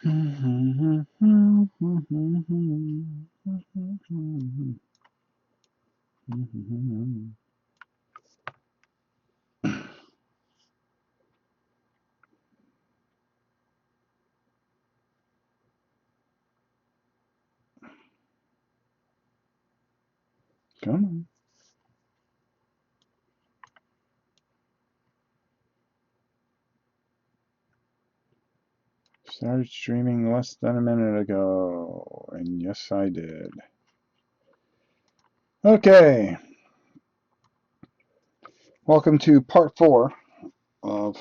Come on. Started streaming less than a minute ago, and yes, I did. Okay, welcome to part 4 of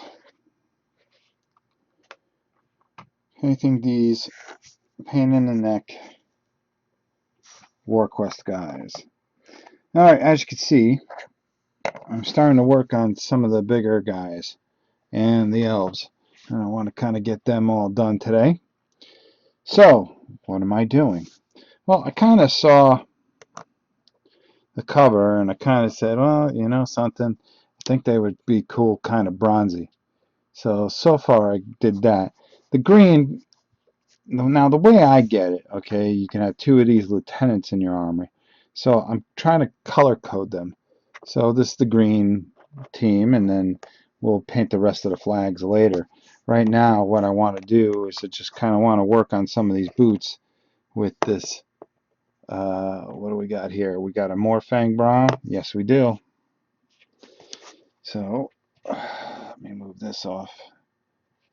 painting these pain in the neck Warquest guys. Alright, as you can see, I'm starting to work on some of the bigger guys and the elves, and I want to kind of get them all done today. So, what am I doing? Well, I kind of saw the cover and I kind of said, well, you know something, I think they would be cool kind of bronzy. So far I did that. The green, now the way I get it, okay, you can have 2 of these lieutenants in your army. So I'm trying to color code them. So this is the green team, and then we'll paint the rest of the flags later. Right now what I want to do is I just kind of want to work on some of these boots with this. What do we got here? We got a Morfang brown. Yes, we do. So let me move this off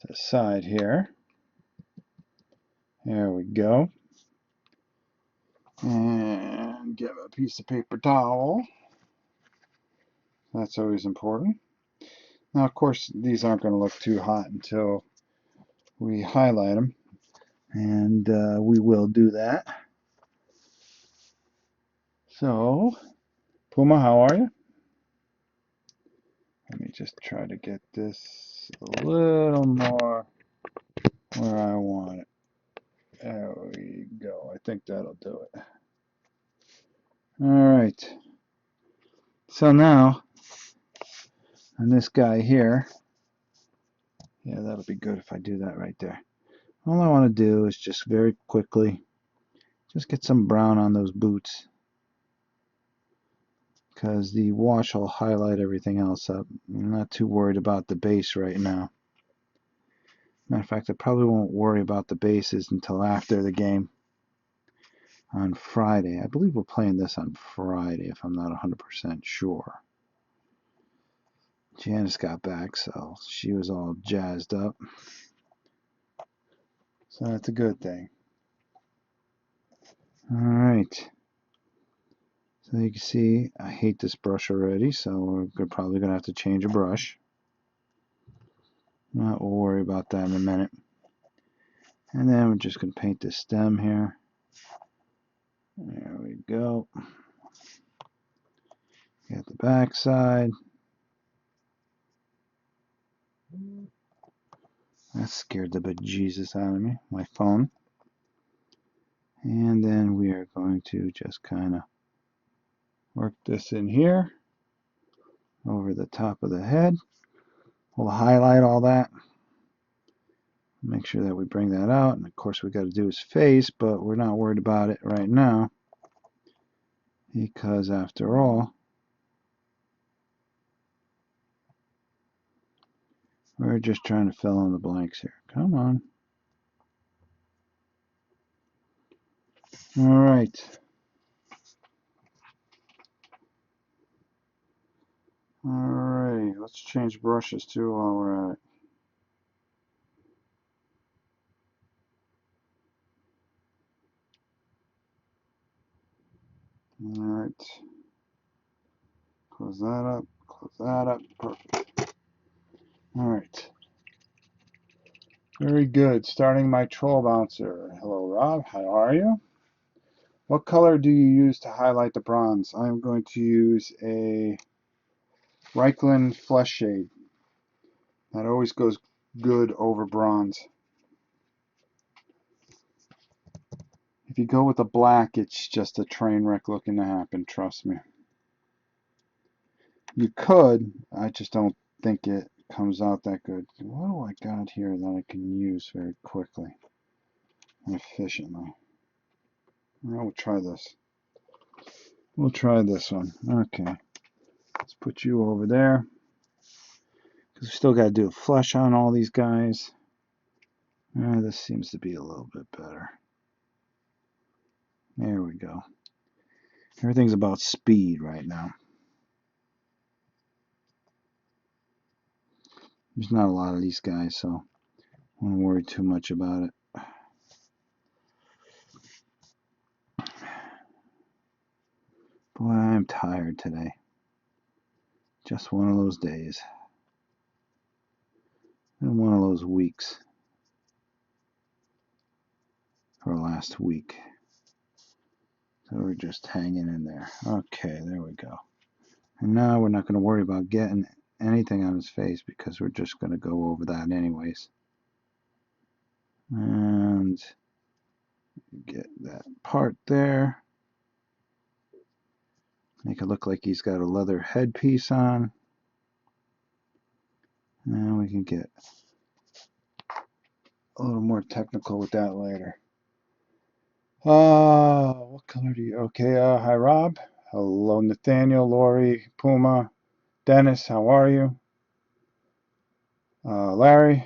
to the side here. There we go. And get a piece of paper towel. That's always important. Now, of course, these aren't going to look too hot until we highlight them. And we will do that. So, Puma, how are you? Let me just try to get this a little more where I want it. There we go. I think that'll do it. All right. So now, on this guy here, yeah, that'll be good if I do that right there. All I want to do is just very quickly just get some brown on those boots, because the wash will highlight everything else up. I'm not too worried about the base right now. Matter of fact, I probably won't worry about the bases until after the game on Friday. I believe we're playing this on Friday, if I'm not 100% sure. Janice got back, so she was all jazzed up. So that's a good thing. Alright. So you can see, I hate this brush already, so we're probably going to have to change a brush. We'll worry about that in a minute. And then we're just going to paint this stem here. There we go. Get the back side. That scared the bejesus out of me, my phone. And then we are going to just kind of work this in here over the top of the head. We'll highlight all that. Make sure that we bring that out. And of course we got to do his face, but we're not worried about it right now, because after all, we're just trying to fill in the blanks here. Come on. All right. Alright, let's change brushes too while we're at it. Alright. Close that up, close that up. Perfect. Alright. Very good. Starting my troll bouncer. Hello, Rob. How are you? What color do you use to highlight the bronze? I'm going to use a Reichland Flesh Shade. That always goes good over bronze. If you go with the black, it's just a train wreck looking to happen, trust me. You could, I just don't think it comes out that good. What do I got here that I can use very quickly? efficiently. We'll try this. We'll try this one. Okay. Let's put you over there. Because we still got to do a flush on all these guys. This seems to be a little bit better. There we go. Everything's about speed right now. There's not a lot of these guys, so I don't worry too much about it. Boy, I'm tired today. Just one of those days. And one of those weeks. Or last week. So we're just hanging in there. Okay, there we go. And now we're not going to worry about getting anything on his face because we're just going to go over that anyways. And get that part there. Make it look like he's got a leather headpiece on. And we can get a little more technical with that later. What color do you... Okay, hi Rob. Hello Nathaniel, Lori, Puma, Dennis, how are you? Larry,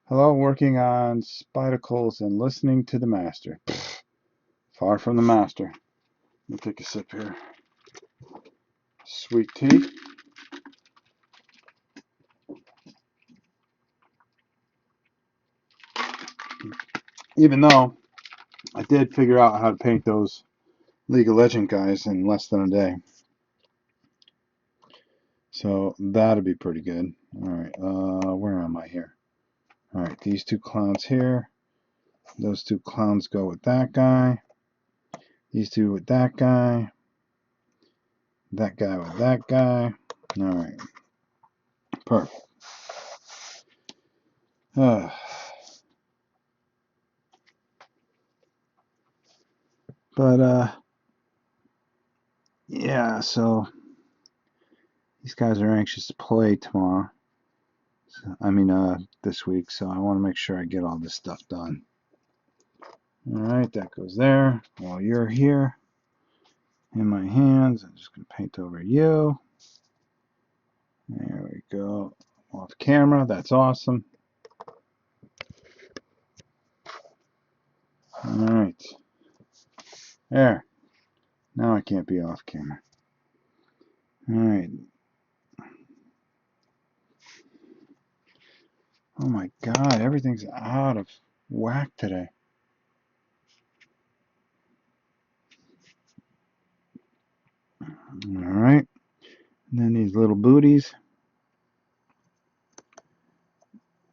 hello, working on spidacles and listening to the master. Pfft, far from the master. Let me take a sip here. Sweet tea. Even though I did figure out how to paint those League of Legends guys in less than a day. So that'll be pretty good. Alright, where am I here? Alright, these two clowns here. Those two clowns go with that guy. These two with that guy. That guy with that guy. Alright. Perfect. But, yeah, so these guys are anxious to play tomorrow. This week, so I want to make sure I get all this stuff done. Alright, that goes there. While you're here, in my hands, I'm just going to paint over you. There we go. Off camera, that's awesome. Alright. There. Now I can't be off camera. Alright. Oh my god, everything's out of whack today. Alright. And then these little booties.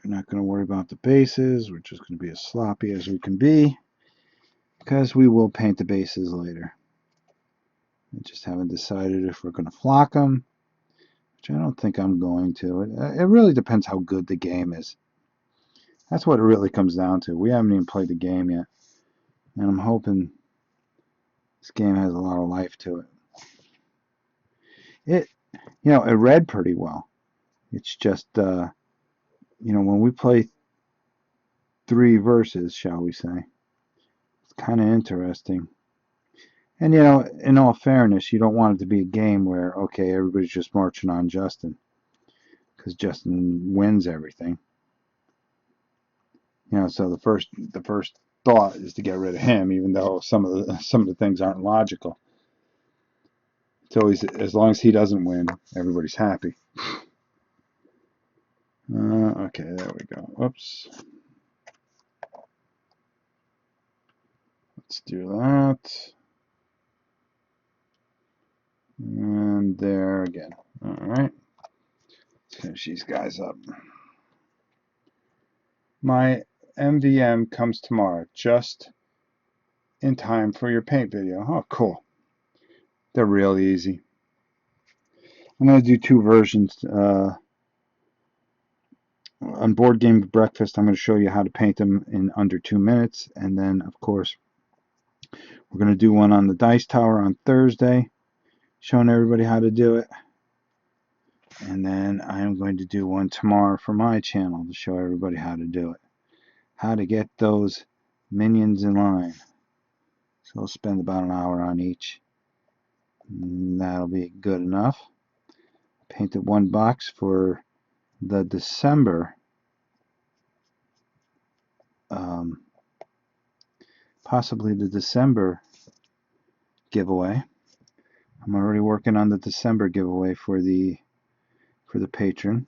We're not going to worry about the bases. We're just going to be as sloppy as we can be. Because we will paint the bases later. I just haven't decided if we're going to flock them. Which I don't think I'm going to. It really depends how good the game is. That's what it really comes down to. We haven't even played the game yet. And I'm hoping this game has a lot of life to it. It read pretty well. It's just, when we play 3 verses, shall we say, it's kind of interesting. And, in all fairness, you don't want it to be a game where, okay, everybody's just marching on Justin. Because Justin wins everything. So the first thought is to get rid of him, even though some of the things aren't logical. So as long as he doesn't win, everybody's happy. Okay, there we go. Oops. Let's do that. And there again. Alright. Let's finish these guys up. My MVM comes tomorrow, just in time for your paint video. Oh, cool. They're real easy. I'm going to do 2 versions. On Board Game Breakfast, I'm going to show you how to paint them in under 2 minutes. And then, of course, we're going to do one on the Dice Tower on Thursday, showing everybody how to do it. And then I am going to do one tomorrow for my channel to show everybody how to do it. How to get those minions in line. So we'll spend about an hour on each. And that'll be good enough. Painted one box for the December, possibly the December giveaway. I'm already working on the December giveaway for the patron.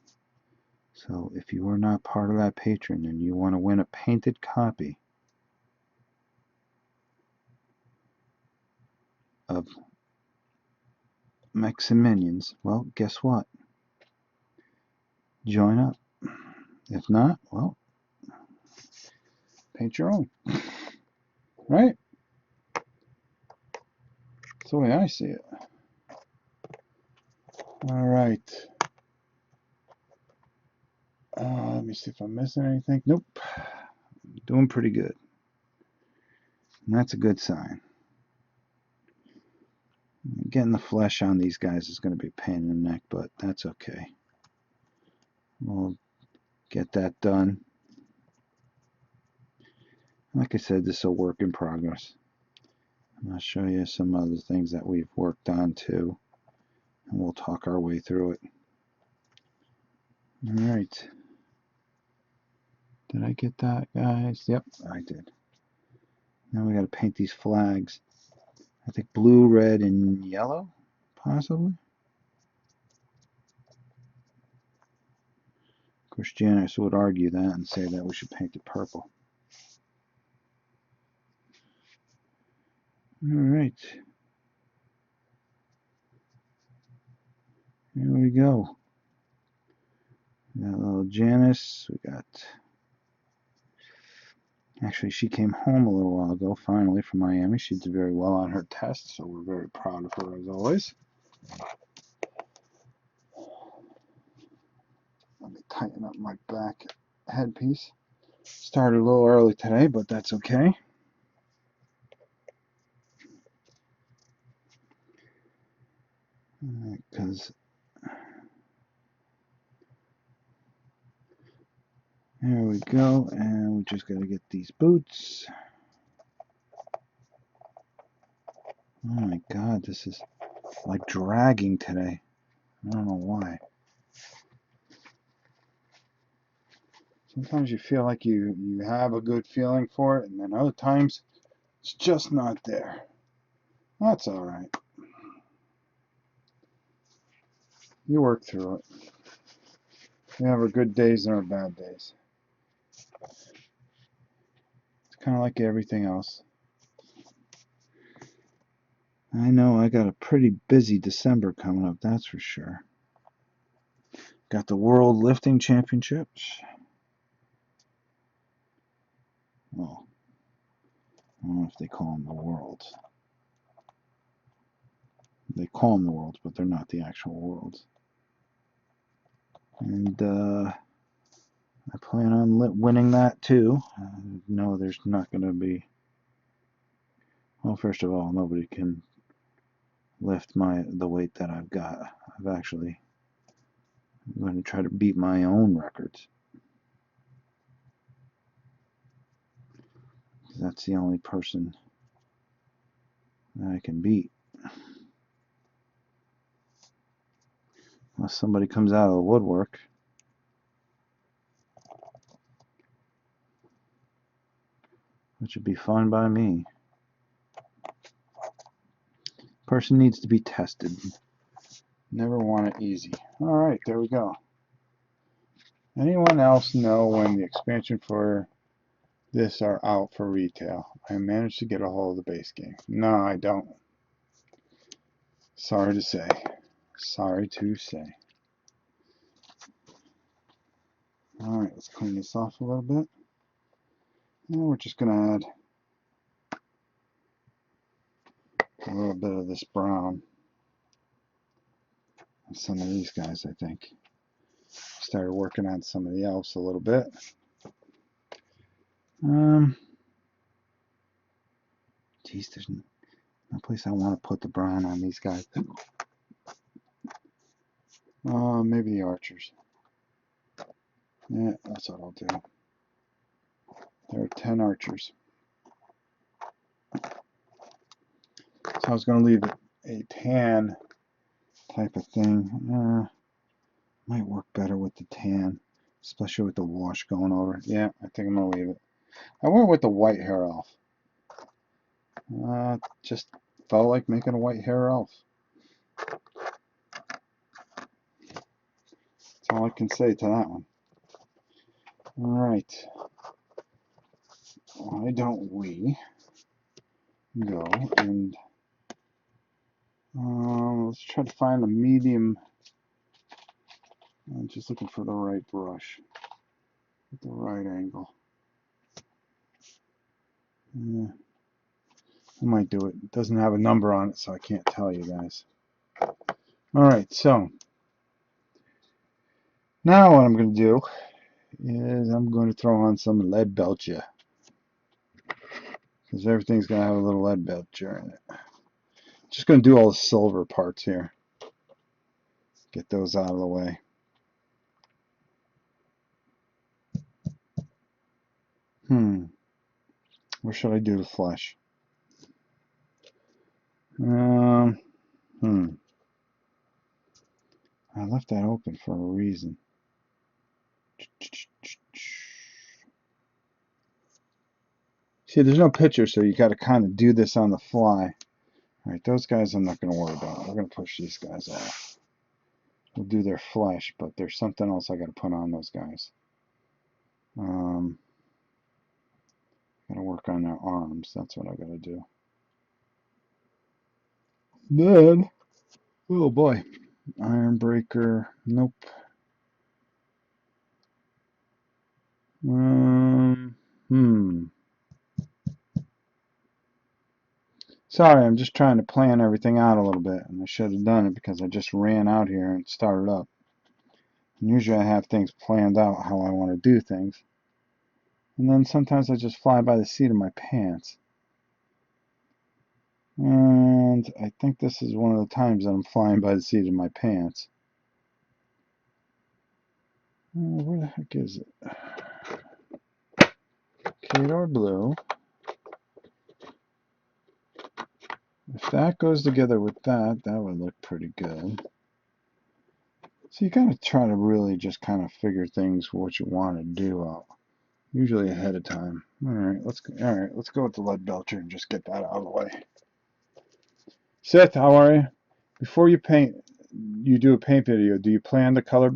So if you are not part of that patron and you want to win a painted copy of Mechs and Minions, well, guess what? Join up. If not, well, paint your own. Right? That's the way I see it. All right. Let me see if I'm missing anything. Nope. Doing pretty good. And that's a good sign. Getting the flesh on these guys is going to be a pain in the neck, but that's okay. We'll get that done. Like I said, this is a work in progress. And I'll show you some other things that we've worked on too, and we'll talk our way through it. All right. Did I get that, guys? Yep, I did. Now we got to paint these flags. I think blue, red, and yellow, possibly. Of course, Janice would argue that and say that we should paint it purple. All right. Here we go. We got a little Janice. We got... Actually, she came home a little while ago, finally, from Miami. She did very well on her test, so we're very proud of her, as always. Let me tighten up my back headpiece. Started a little early today, but that's okay. Because there we go, and we just got to get these boots. Oh my god, this is like dragging today. I don't know why. Sometimes you feel like you have a good feeling for it, and then other times it's just not there. That's all right. You work through it. We have our good days and our bad days. It's kind of like everything else. I know I got a pretty busy December coming up, that's for sure. Got the World Lifting Championships. Well, I don't know if they call them the Worlds. They call them the Worlds, but they're not the actual Worlds. And I plan on winning that too. No, there's not going to be... Well, first of all, nobody can lift the weight that I've got. I'm going to try to beat my own records. That's the only person that I can beat. Unless somebody comes out of the woodwork. Which would be fine by me. Person needs to be tested. Never want it easy. Alright, there we go. Anyone else know when the expansion for this are out for retail? I managed to get a hold of the base game. No, I don't. Sorry to say. Sorry to say. Alright, let's clean this off a little bit. And we're just going to add a little bit of this brown. Some of these guys, I think. Started working on some of the elves a little bit. Geez, there's no place I want to put the brown on these guys. Maybe the archers. Yeah, that's what I'll do. There are 10 archers. I was going to leave it a tan type of thing. Might work better with the tan, especially with the wash going over. Yeah, I think I'm going to leave it. I went with the white hair elf. Just felt like making a white hair elf. That's all I can say to that one. Alright. Why don't we go and let's try to find a medium. I'm just looking for the right brush with the right angle. Yeah, I might do it. It doesn't have a number on it, so I can't tell you guys. Alright, so now what I'm going to do is I'm going to throw on some lead belcher, because everything's going to have a little lead belcher in it. Just going to do all the silver parts here. Get those out of the way. Where should I do the flesh? I left that open for a reason. See, there's no picture, so you got to kind of do this on the fly. Alright, those guys I'm not going to worry about. We're going to push these guys off. We'll do their flesh, but there's something else I got to put on those guys. Got to work on their arms. That's what I got to do. Then, oh boy, Iron Breaker. Nope. Sorry, I'm just trying to plan everything out a little bit, and I should have done it because I just ran out here and started up. And usually I have things planned out how I want to do things. And then sometimes I just fly by the seat of my pants. And I think this is one of the times that I'm flying by the seat of my pants. Where the heck is it? Kador Blue. If that goes together with that, that would look pretty good. So you gotta try to really just kind of figure things what you want to do out, usually ahead of time. All right, let's go with the lead belcher and just get that out of the way. Seth, how are you? Before you paint, you do a paint video. Do you plan the color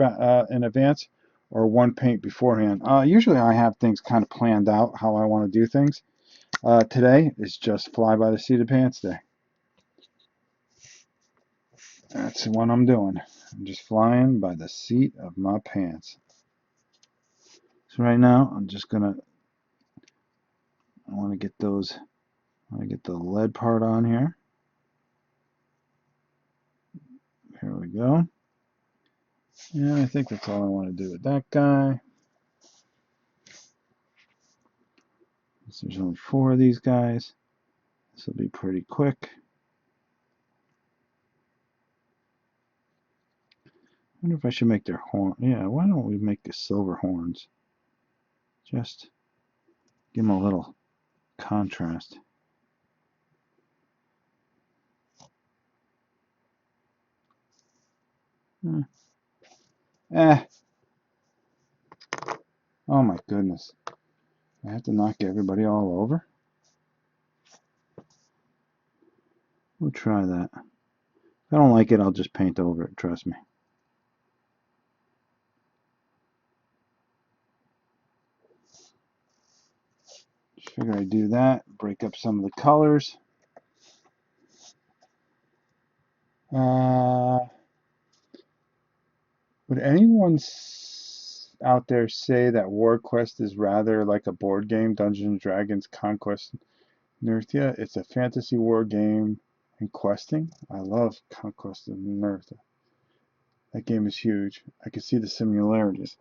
in advance, or one paint beforehand? Usually I have things kind of planned out how I want to do things. Today is just fly by the seat of pants day. That's what I'm doing. I'm just flying by the seat of my pants. So right now, I'm just gonna. I want to get those. I want to get the lead part on here. Here we go. And I think that's all I want to do with that guy. So there's only 4 of these guys. This will be pretty quick. I wonder if I should make their horn. Yeah, why don't we make the silver horns? Just give them a little contrast. Oh my goodness. I have to knock everybody all over? We'll try that. If I don't like it, I'll just paint over it, trust me. Just figure I'd do that, break up some of the colors. Would anyone out there say that Warquest is rather like a board game, Dungeons & Dragons Conquest Nerthia? It's a fantasy war game and questing. I love Conquest of Nerthia. That game is huge. I can see the similarities.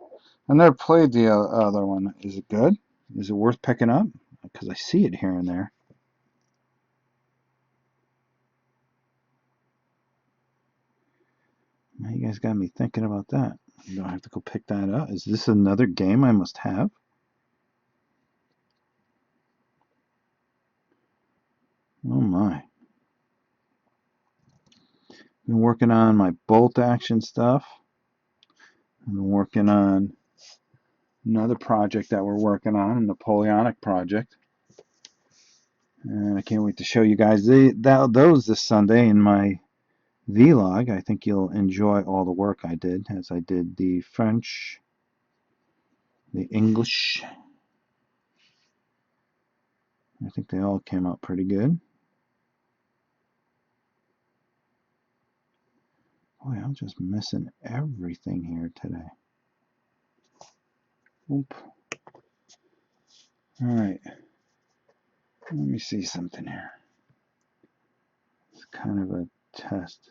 I've never played the other one. Is it good? Is it worth picking up? Because I see it here and there. Now you guys got me thinking about that. Do I have to go pick that up? Is this another game I must have? Oh my. Been working on my bolt action stuff. I've been working on another project that we're working on, a Napoleonic project. And I can't wait to show you guys those this Sunday in my vlog. I think you'll enjoy all the work I did, as I did the French, the English. I think they all came out pretty good. Boy, I'm just missing everything here today. Oop. All right. Let me see something here. It's kind of a test.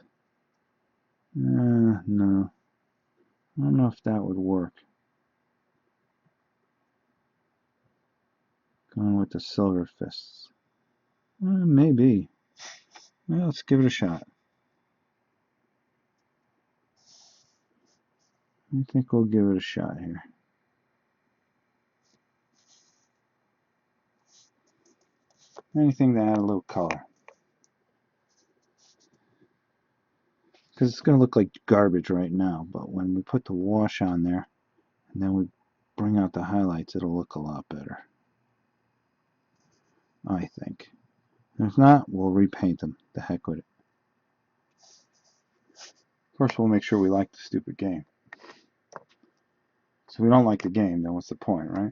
No. I don't know if that would work. Going with the silver fists. Maybe. Well, let's give it a shot. I think we'll give it a shot here. Anything to add a little color. Because it's going to look like garbage right now, but when we put the wash on there, and then we bring out the highlights, it'll look a lot better. I think. And if not, we'll repaint them. The heck with it. Of course, we'll make sure we like the stupid game. So if we don't like the game, then what's the point, right?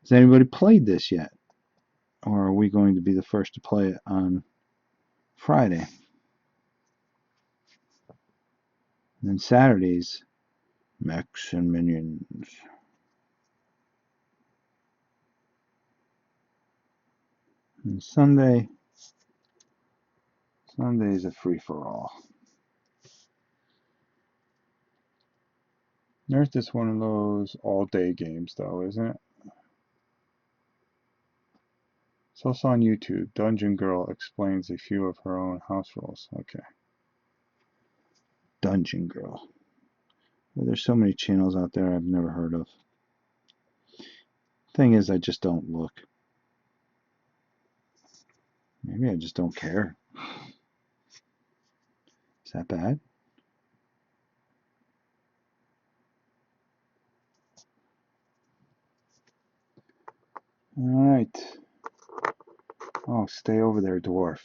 Has anybody played this yet? Or are we going to be the first to play it on Friday? And then Saturdays, Mechs and Minions. And Sunday is a free-for-all. Earth is one of those all-day games, though, isn't it? It's also on YouTube. Dungeon Girl explains a few of her own house rules. Okay. Dungeon Girl. Well, there's so many channels out there I've never heard of. Thing is, I just don't look. Maybe I just don't care. Is that bad? Alright. Oh, stay over there, dwarf.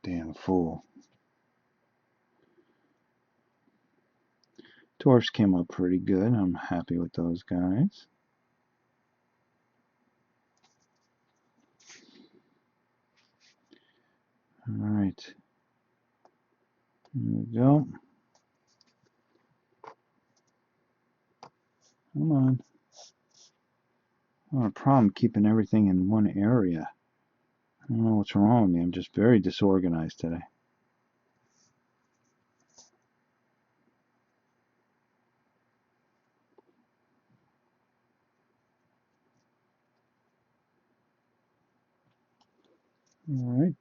Damn fool. Dwarfs came up pretty good. I'm happy with those guys. Alright. There we go. Come on. I have a problem keeping everything in one area. I don't know what's wrong with me. I'm just very disorganized today. Alright.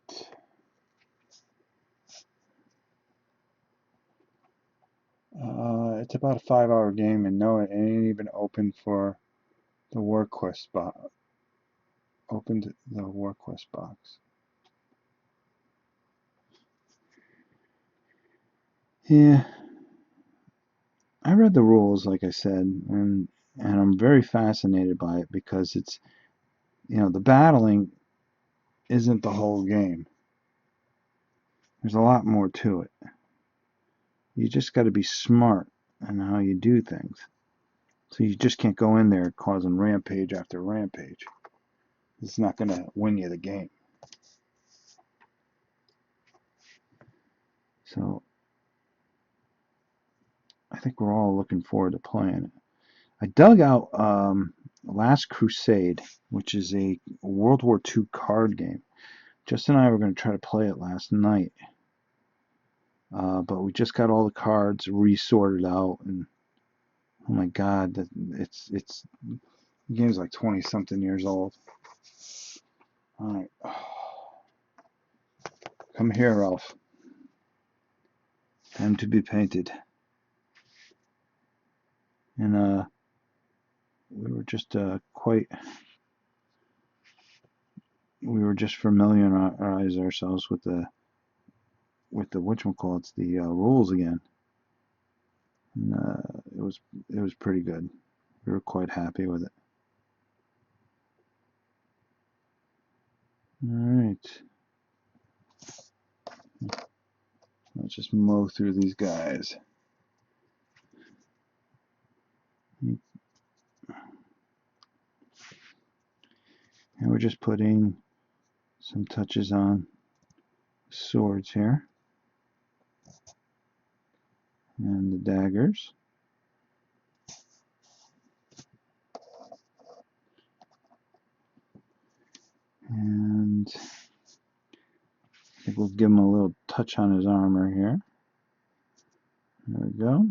It's about a 5-hour game, and no, it ain't even open for the Warquest box. Opened the Warquest box. Yeah. I read the rules, like I said, and I'm very fascinated by it because it's, the battling isn't the whole game. There's a lot more to it. You just got to be smart in how you do things. So you just can't go in there causing rampage after rampage. It's not going to win you the game. So I think we're all looking forward to playing it. I dug out Last Crusade, which is a World War II card game. Justin and I were going to try to play it last night. But we just got all the cards resorted out, and oh my god, the game's like 20 something years old. Alright. Come here, Ralph. Time to be painted. And we were just quite we were just familiarize ourselves with the whatchamacallits, the rules again. And it was pretty good. We were quite happy with it. All right. Let's just mow through these guys. And we're just putting some touches on swords here. And the daggers. And I think we'll give him a little touch on his armor here. There we go.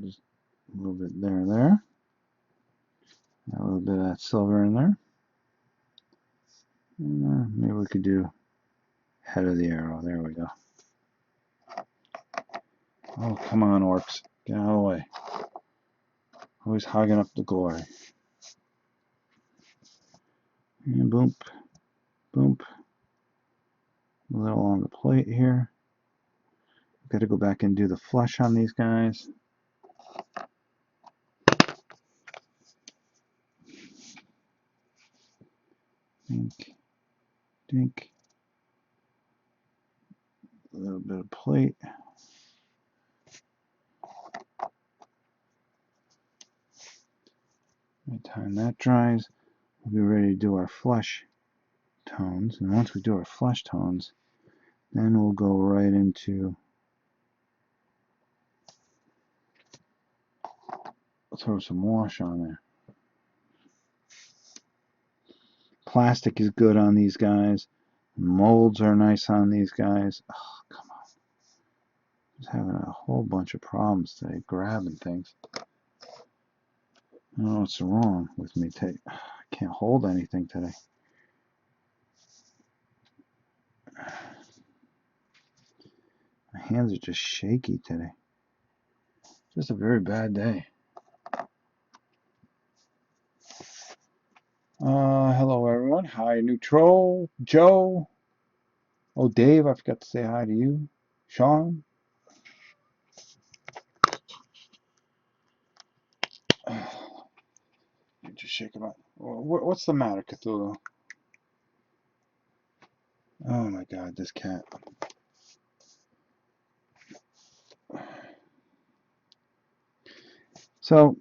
Just a little bit there. Got a little bit of that silver in there. Maybe we could do head of the arrow. There we go. Oh, come on, orcs. Get out of the way. Always hogging up the glory. And boom. Boom. A little on the plate here. Got to go back and do the flush on these guys. Dink. Dink. A little bit of plate. By the time that dries, we'll be ready to do our flush tones. And once we do our flush tones, then we'll go right into, throw some wash on there. Plastic is good on these guys. Molds are nice on these guys. Oh, come on. Just having a whole bunch of problems today, grabbing things. I don't know what's wrong with me today. I can't hold anything today. My hands are just shaky today. Just a very bad day. Hello everyone. Hi, Neutral, Joe. Oh, Dave, I forgot to say hi to you. Sean. Just shake him up. What's the matter, Cthulhu? Oh my God, this cat. So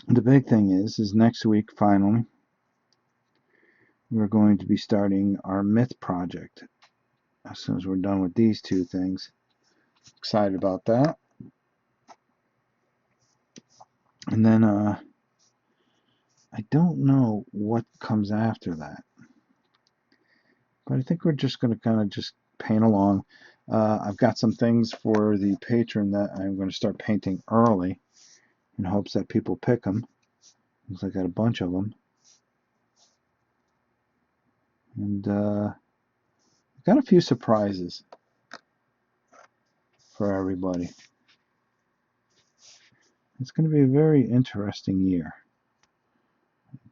the big thing is next week finally we're going to be starting our myth project. As soon as we're done with these two things, excited about that. And then I don't know what comes after that, but I think we're just going to kind of just paint along. I've got some things for the patron that I'm going to start painting early in hopes that people pick them. Looks like I got a bunch of them. And got a few surprises for everybody. It's going to be a very interesting year,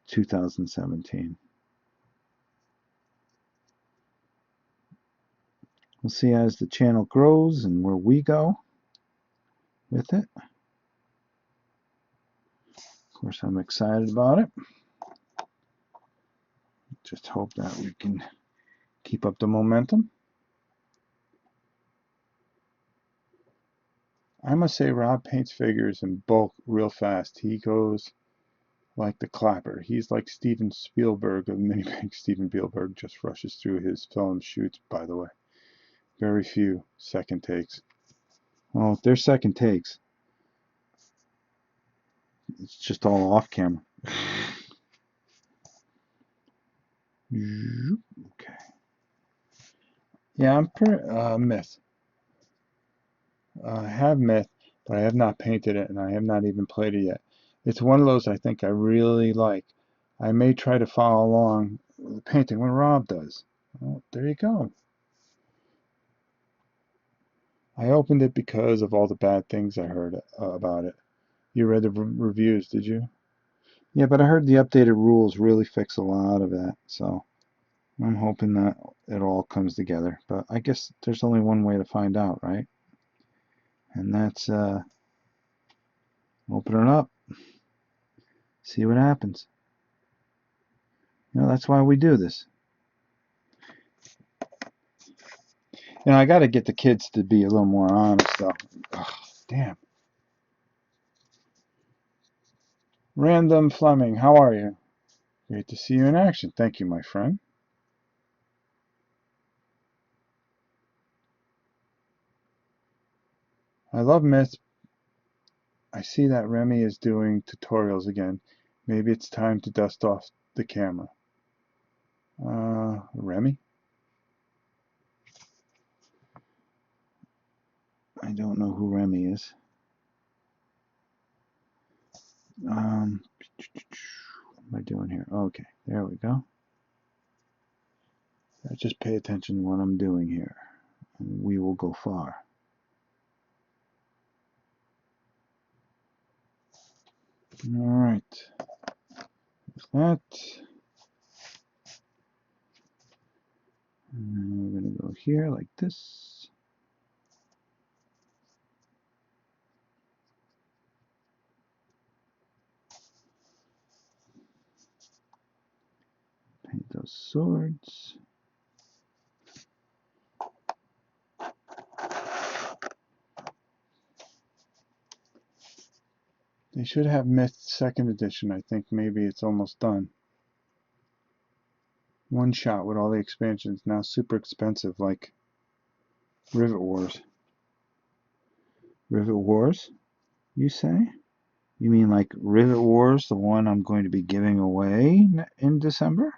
2017. We'll see as the channel grows and where we go with it. Of course, I'm excited about it. Just hope that we can keep up the momentum. I must say, Rob paints figures in bulk real fast. He goes like the clapper. He's like Steven Spielberg of Mini Big. Steven Spielberg just rushes through his film shoots, by the way. Very few second takes. Well, if they're second takes, it's just all off camera. Okay. Yeah, I'm myth. I have myth, but I have not painted it, and I have not even played it yet. It's one of those I think I really like. I may try to follow along with the painting when Rob does. Well, there you go. I opened it because of all the bad things I heard about it. You read the reviews, did you? Yeah, but I heard the updated rules really fix a lot of that, so I'm hoping that it all comes together. But I guess there's only one way to find out, right? And that's open it up, see what happens. You know, that's why we do this. You know, I got to get the kids to be a little more honest, though. Ugh, damn. Random Fleming, how are you? Great to see you in action. Thank you, my friend. I love myths. I see that Remy is doing tutorials again. Maybe it's time to dust off the camera. Remy? I don't know who Remy is. What am I doing here? Okay, there we go. Just pay attention to what I'm doing here, and we will go far. All right, that. And we're going to go here like this. Paint those swords. They should have Myth 2nd edition. I think maybe it's almost done. One shot with all the expansions. Now super expensive, like Rivet Wars. Rivet Wars, you say? You mean like Rivet Wars, the one I'm going to be giving away in December?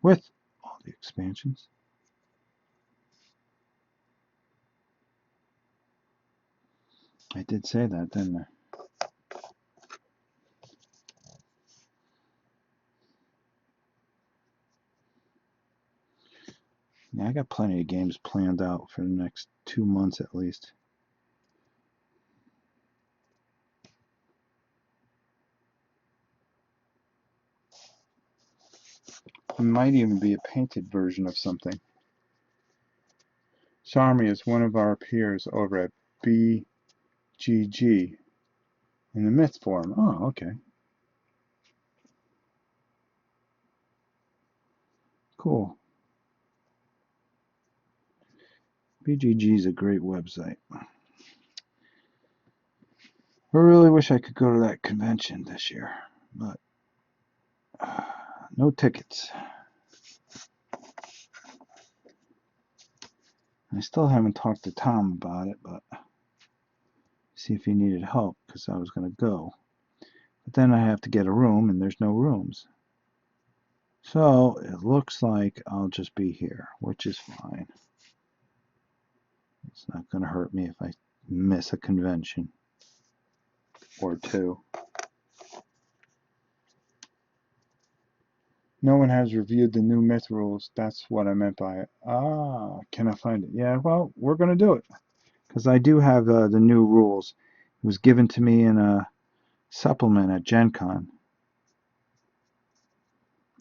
With all the expansions. I did say that, didn't I? Yeah, I got plenty of games planned out for the next 2 months at least. It might even be a painted version of something. Charmy is one of our peers over at BGG in the Myth forum. Oh, okay. Cool. BGG is a great website. I really wish I could go to that convention this year, but no tickets. I still haven't talked to Tom about it, but see if he needed help because I was going to go. But then I have to get a room, and there's no rooms. So it looks like I'll just be here, which is fine. It's not going to hurt me if I miss a convention or two. No one has reviewed the new myth rules. That's what I meant by it. Ah, can I find it? Yeah, well, we're going to do it. Because I do have the new rules. It was given to me in a supplement at Gen Con.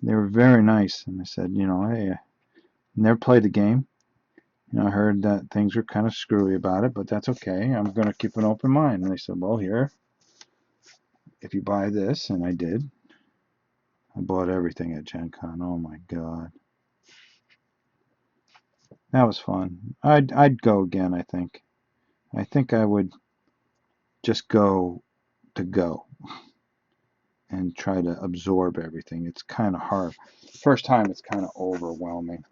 They were very nice. And I said, you know, hey, I never played the game. You know, I heard that things were kind of screwy about it, but that's okay. I'm going to keep an open mind. And they said, well, here, if you buy this, and I did. I bought everything at Gen Con. Oh my God. That was fun. I'd go again, I think. I think I would just go to go and try to absorb everything. It's kind of hard. First time, it's kind of overwhelming.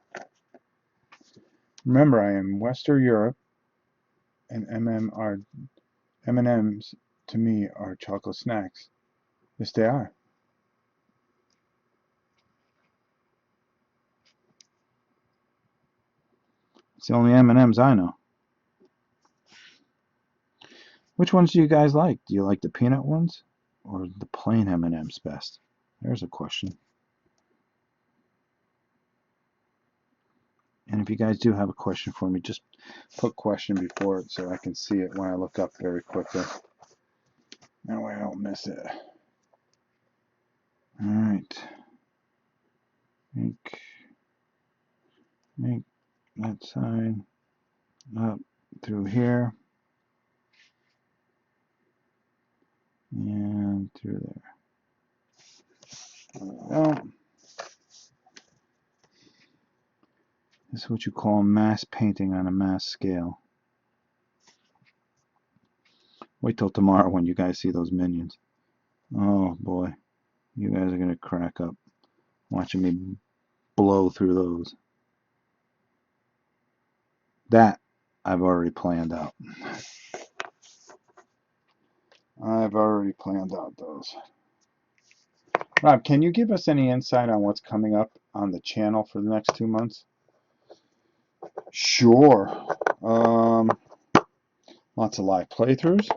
Remember, I am Western Europe, and M&Ms to me are chocolate snacks. Yes, they are. It's the only M&Ms I know. Which ones do you guys like? Do you like the peanut ones or the plain M&Ms best? There's a question. And if you guys do have a question for me, just put question before it so I can see it when I look up very quickly. That way I don't miss it. Alright. Make that side up through here and through there. There we go. This is what you call mass painting on a mass scale. Wait till tomorrow when you guys see those minions. Oh boy, you guys are gonna crack up watching me blow through those. That I've already planned out. I've already planned out those. Rob, can you give us any insight on what's coming up on the channel for the next 2 months? Sure. Lots of live playthroughs,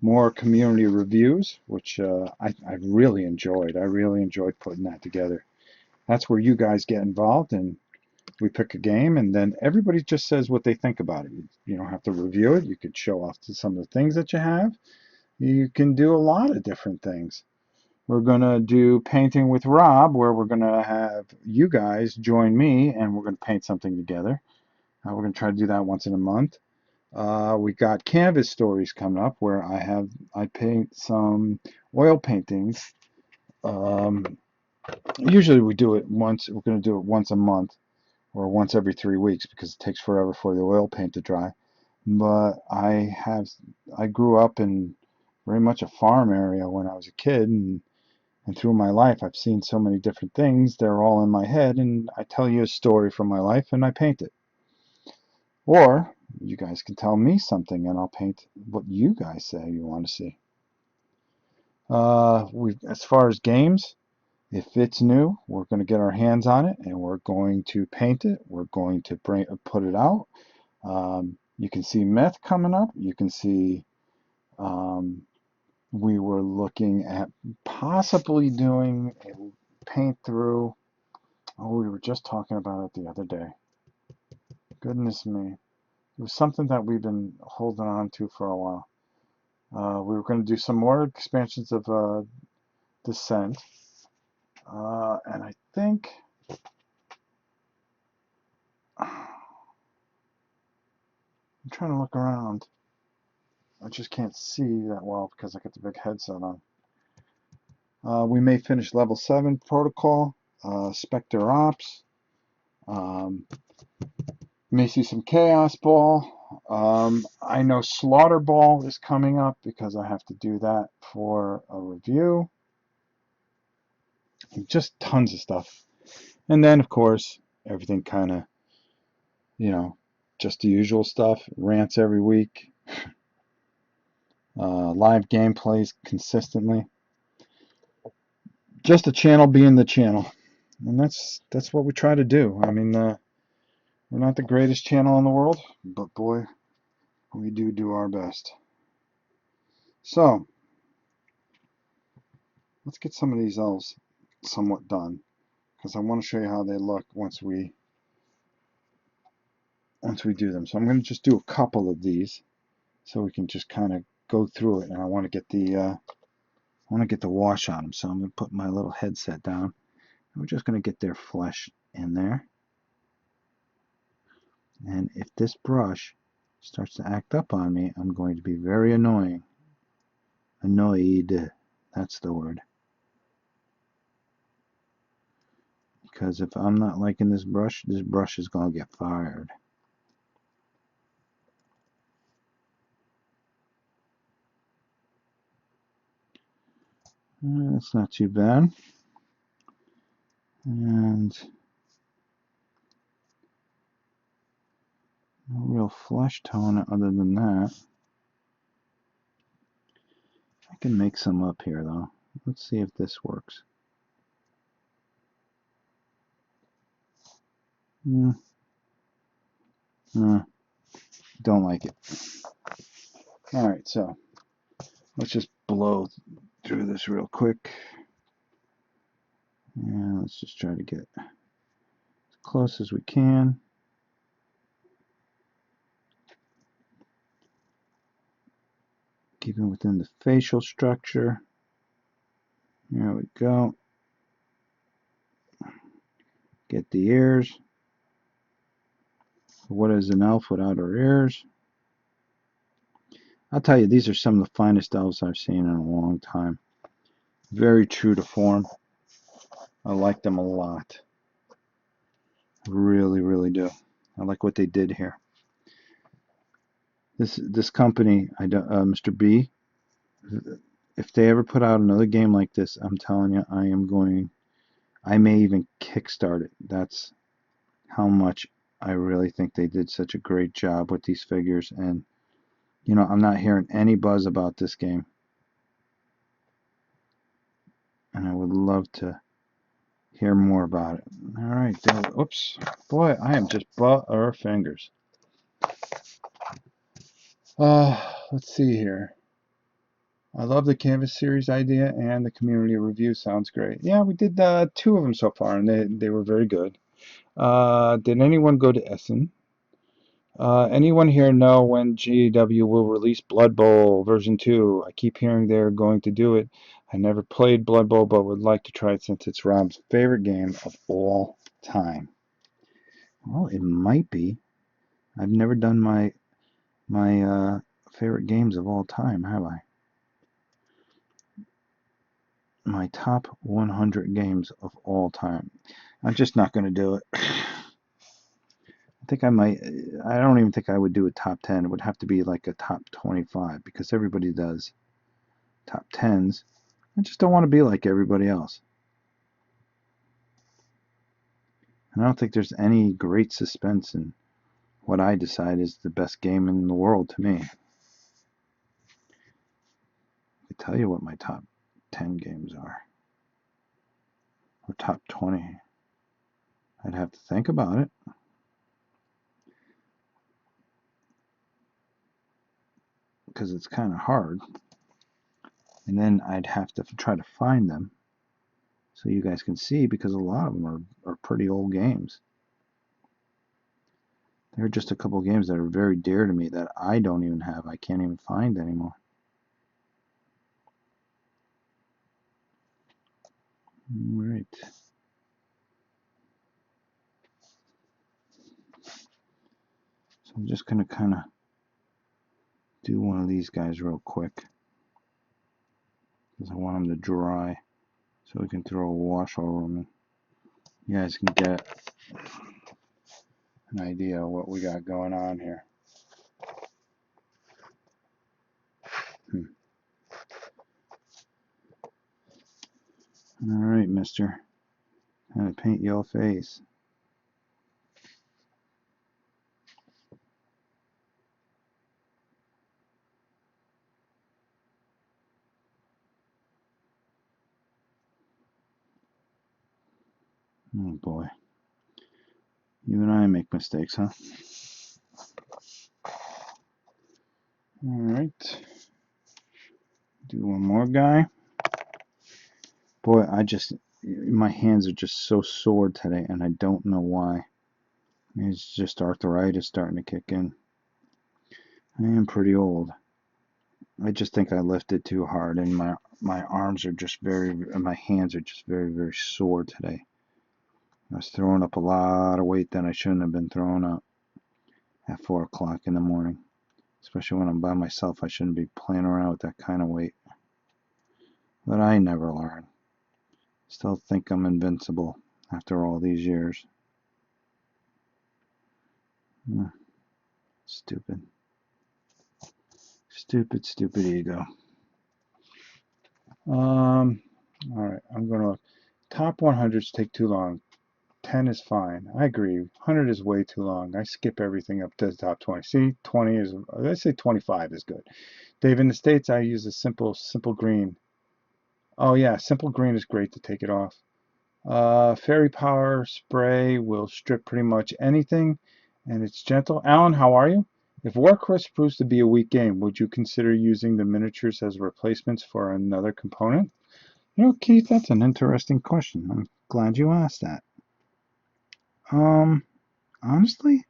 more community reviews, which I really enjoyed. I really enjoyed putting that together. That's where you guys get involved and we pick a game and then everybody just says what they think about it. You don't have to review it. You could show off to some of the things that you have. You can do a lot of different things. We're going to do painting with Rob, where we're going to have you guys join me and we're going to paint something together. We're going to try to do that once in a month. We got canvas stories coming up where I paint some oil paintings. Usually we do it once. We're going to do it once a month or once every 3 weeks because it takes forever for the oil paint to dry. But I grew up in very much a farm area when I was a kid, and through my life I've seen so many different things. They're all in my head, and I tell you a story from my life and I paint it. Or you guys can tell me something and I'll paint what you guys say you want to see. As far as games, if it's new, we're going to get our hands on it and we're going to paint it. We're going to put it out. You can see Myth coming up. You can see we were looking at possibly doing a paint through. Oh, we were just talking about it the other day. Goodness me. It was something that we've been holding on to for a while. We were going to do some more expansions of Descent. And I think I'm trying to look around. I just can't see that well because I got the big headset on. We may finish level 7 protocol, Spectre Ops. May see some Chaos Ball. I know Slaughter Ball is coming up because I have to do that for a review. Just tons of stuff. And then, of course, everything kind of, just the usual stuff. Rants every week. Live gameplays consistently. Just the channel being the channel. And that's what we try to do. I mean, we're not the greatest channel in the world, but boy, we do our best. So, let's get some of these elves somewhat done, because I want to show you how they look once we do them. So I'm going to just do a couple of these so we can just kind of go through it, and I want to get the wash on them. So I'm going to put my little headset down. We're just going to get their flesh in there. And if this brush starts to act up on me, I'm going to be very annoyed. That's the word. Because if I'm not liking this brush is going to get fired. That's not too bad. And no real flesh tone other than that. I can make some up here though. Let's see if this works. Don't like it. Alright, so let's just blow through this real quick. And let's just try to get as close as we can. Keeping within the facial structure. There we go. Get the ears. What is an elf without her ears? I'll tell you, these are some of the finest elves I've seen in a long time. Very true to form. I like them a lot. Really, really do. I like what they did here. This company, Mr. B, if they ever put out another game like this, I'm telling you, I may even kickstart it. That's how much I really think they did such a great job with these figures. And, you know, I'm not hearing any buzz about this game. And I would love to hear more about it. All right. Oops. Boy, I am just butterfingers. Let's see here. I love the Canvas series idea, and the community review sounds great. Yeah, we did 2 of them so far, and they were very good. Did anyone go to Essen? Anyone here know when GW will release Blood Bowl version 2? I keep hearing they're going to do it. I never played Blood Bowl, but would like to try it since it's Rob's favorite game of all time. Well, it might be. I've never done my favorite games of all time, have I? My top 100 games of all time. I'm just not going to do it. I think I might. I don't even think I would do a top 10. It would have to be like a top 25 because everybody does top 10s. I just don't want to be like everybody else. And I don't think there's any great suspense in what I decide is the best game in the world to me. I can tell you what my top 10 games are. Or top 20. I'd have to think about it. Because it's kind of hard. And then I'd have to try to find them so you guys can see, because a lot of them are pretty old games. There are just a couple games that are very dear to me that I don't even have. I can't even find anymore. All right. So I'm just going to kind of do one of these guys real quick, because I want them to dry so we can throw a wash over them. You guys can get an idea of what we got going on here. All right, mister. How to paint your face. Oh boy. You and I make mistakes, huh? Alright. Do one more guy. Boy, my hands are just so sore today, and I don't know why. It's just arthritis starting to kick in. I am pretty old. I just think I lifted too hard, and my arms are just my hands are just very, very sore today. I was throwing up a lot of weight that I shouldn't have been throwing up at 4 o'clock in the morning. Especially when I'm by myself, I shouldn't be playing around with that kind of weight. But I never learn. Still think I'm invincible after all these years. Stupid. Stupid ego. Alright, I'm going to... Top 100s take too long. 10 is fine. I agree. 100 is way too long. I skip everything up to the top 20. See, 20 is... Let's say 25 is good. Dave, in the States, I use a simple green. Oh, yeah, simple green is great to take it off. Fairy Power Spray will strip pretty much anything, and it's gentle. Alan, how are you? If Warquest proves to be a weak game, would you consider using the miniatures as replacements for another component? You know, Keith, that's an interesting question. I'm glad you asked that. Honestly,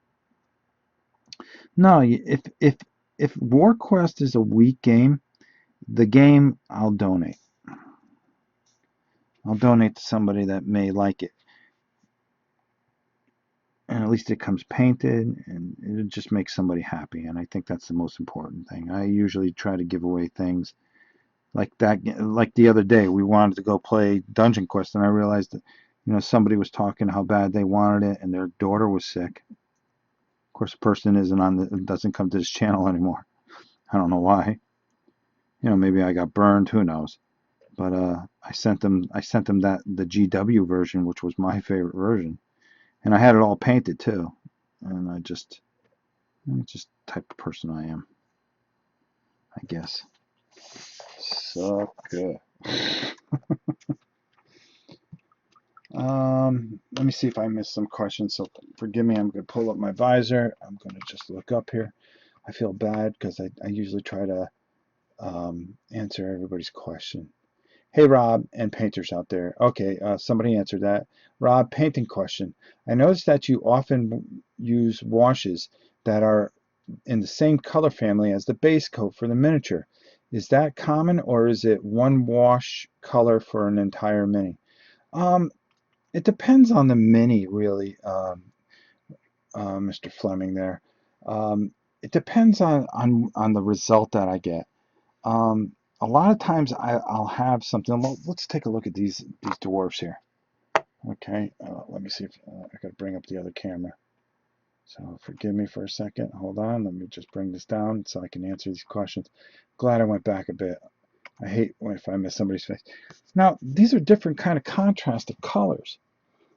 no. If Warquest is a weak game, The game, I'll donate. I'll donate to somebody that may like it. And at least it comes painted, and it just makes somebody happy. And I think that's the most important thing. I usually try to give away things like that. Like the other day, we wanted to go play Dungeon Quest, and I realized that somebody was talking how bad they wanted it, and their daughter was sick. Of course, the person doesn't come to this channel anymore. I don't know why. Maybe I got burned. Who knows? But I sent them the GW version, which was my favorite version, and I had it all painted too. And I just type of person I am, I guess. Sucker. Let me see if I missed some questions. So forgive me. I'm going to pull up my visor. I'm going to just look up here. I feel bad because I usually try to answer everybody's question. Hey, Rob and painters out there. Okay, somebody answered that. Rob, painting question. I noticed that you often use washes that are in the same color family as the base coat for the miniature. Is that common, or is it one wash color for an entire mini? It depends on the mini, really, Mr. Fleming there. It depends on the result that I get. A lot of times I'll have something. Let's take a look at these dwarfs here. Okay, let me see if I got to bring up the other camera. So forgive me for a second. Hold on. Let me just bring this down so I can answer these questions. Glad I went back a bit. I hate if I miss somebody's face. Now, these are different kind of contrast of colors.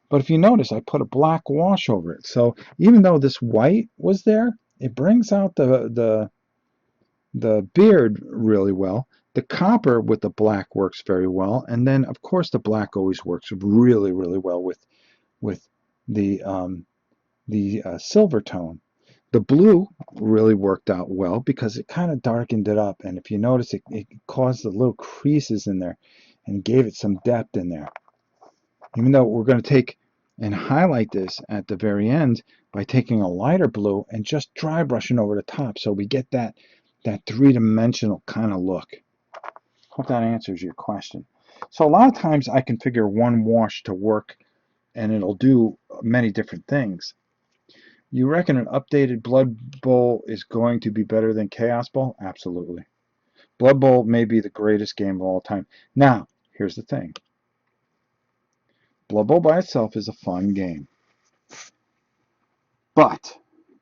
But if you notice, I put a black wash over it. So even though this white was there, it brings out the beard really well. The copper with the black works very well. And then, of course, the black always works really, really well with the silver tone. The blue really worked out well because it kind of darkened it up. And if you notice, it caused the little creases in there and gave it some depth in there. Even though we're going to take and highlight this at the very end by taking a lighter blue and just dry brushing over the top so we get that three-dimensional kind of look. Hope that answers your question. So a lot of times I configure one wash to work and it'll do many different things. You reckon an updated Blood Bowl is going to be better than Chaos Bowl? Absolutely. Blood Bowl may be the greatest game of all time. Now, here's the thing. Blood Bowl by itself is a fun game. But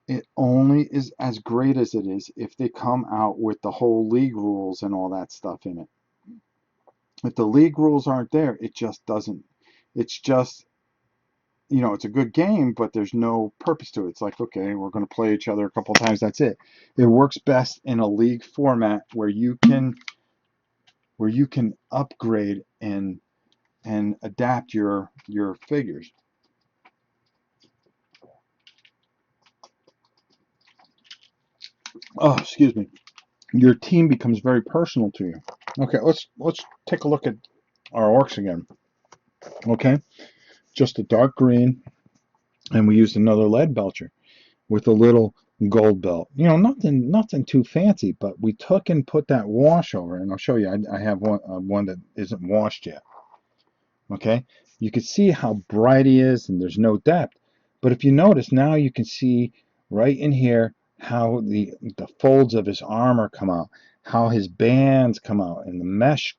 it only is as great as it is if they come out with the whole league rules and all that stuff in it. If the league rules aren't there, it just doesn't. It's just, it's a good game, but there's no purpose to it. It's like, okay, we're going to play each other a couple of times. That's it. It works best in a league format where you can upgrade and adapt your figures. Oh, excuse me. Your team becomes very personal to you. Okay, let's take a look at our orcs again. Okay, just a dark green, and we used another lead belcher with a little gold belt. Nothing too fancy, but we took and put that wash over, and I'll show you. I have one that isn't washed yet. Okay, you can see how bright he is, and there's no depth. But if you notice, now you can see right in here how the folds of his armor come out, how his bands come out, and the mesh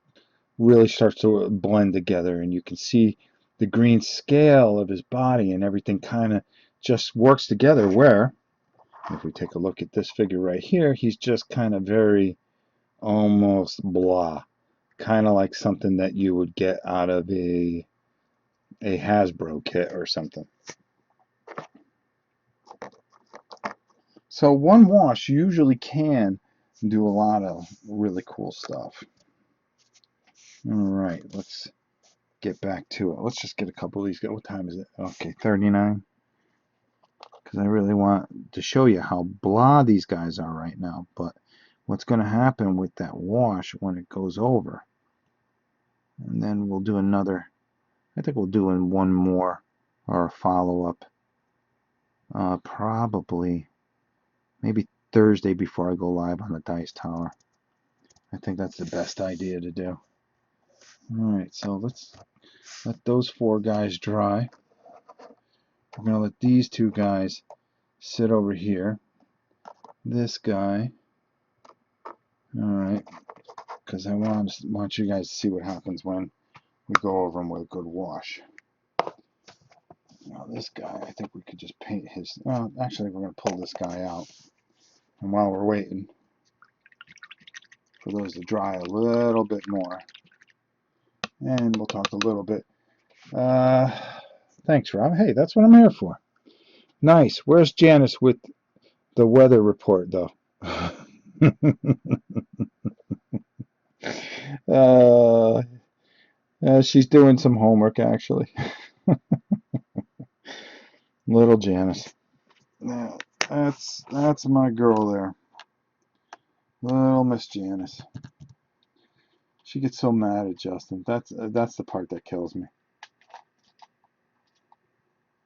really starts to blend together, and you can see the green scale of his body, and everything kind of just works together. Where if we take a look at this figure right here, he's just kind of very almost blah, kind of like something that you would get out of a Hasbro kit or something. So one wash usually can do a lot of really cool stuff. All right, let's get back to it. Let's just get a couple of these. What time is it? Okay, 39. Because I really want to show you how blah these guys are right now. But what's going to happen with that wash when it goes over? And then we'll do another. I think we'll do in one more or a follow-up. Probably maybe Thursday before I go live on the Dice Tower. I think that's the best idea to do. Alright, so let's let those 4 guys dry. We're going to let these 2 guys sit over here. This guy. Alright, because I want you guys to see what happens when we go over them with a good wash. Now this guy, I think we could just paint his... Well, actually, we're going to pull this guy out. And while we're waiting for those to dry a little bit more, and we'll talk a little bit. Thanks, Rob. Hey, that's what I'm here for. Nice. Where's Janice with the weather report, though? She's doing some homework, actually. Little Janice. Yeah, that's my girl there. Little Miss Janice. She gets so mad at Justin. That's the part that kills me.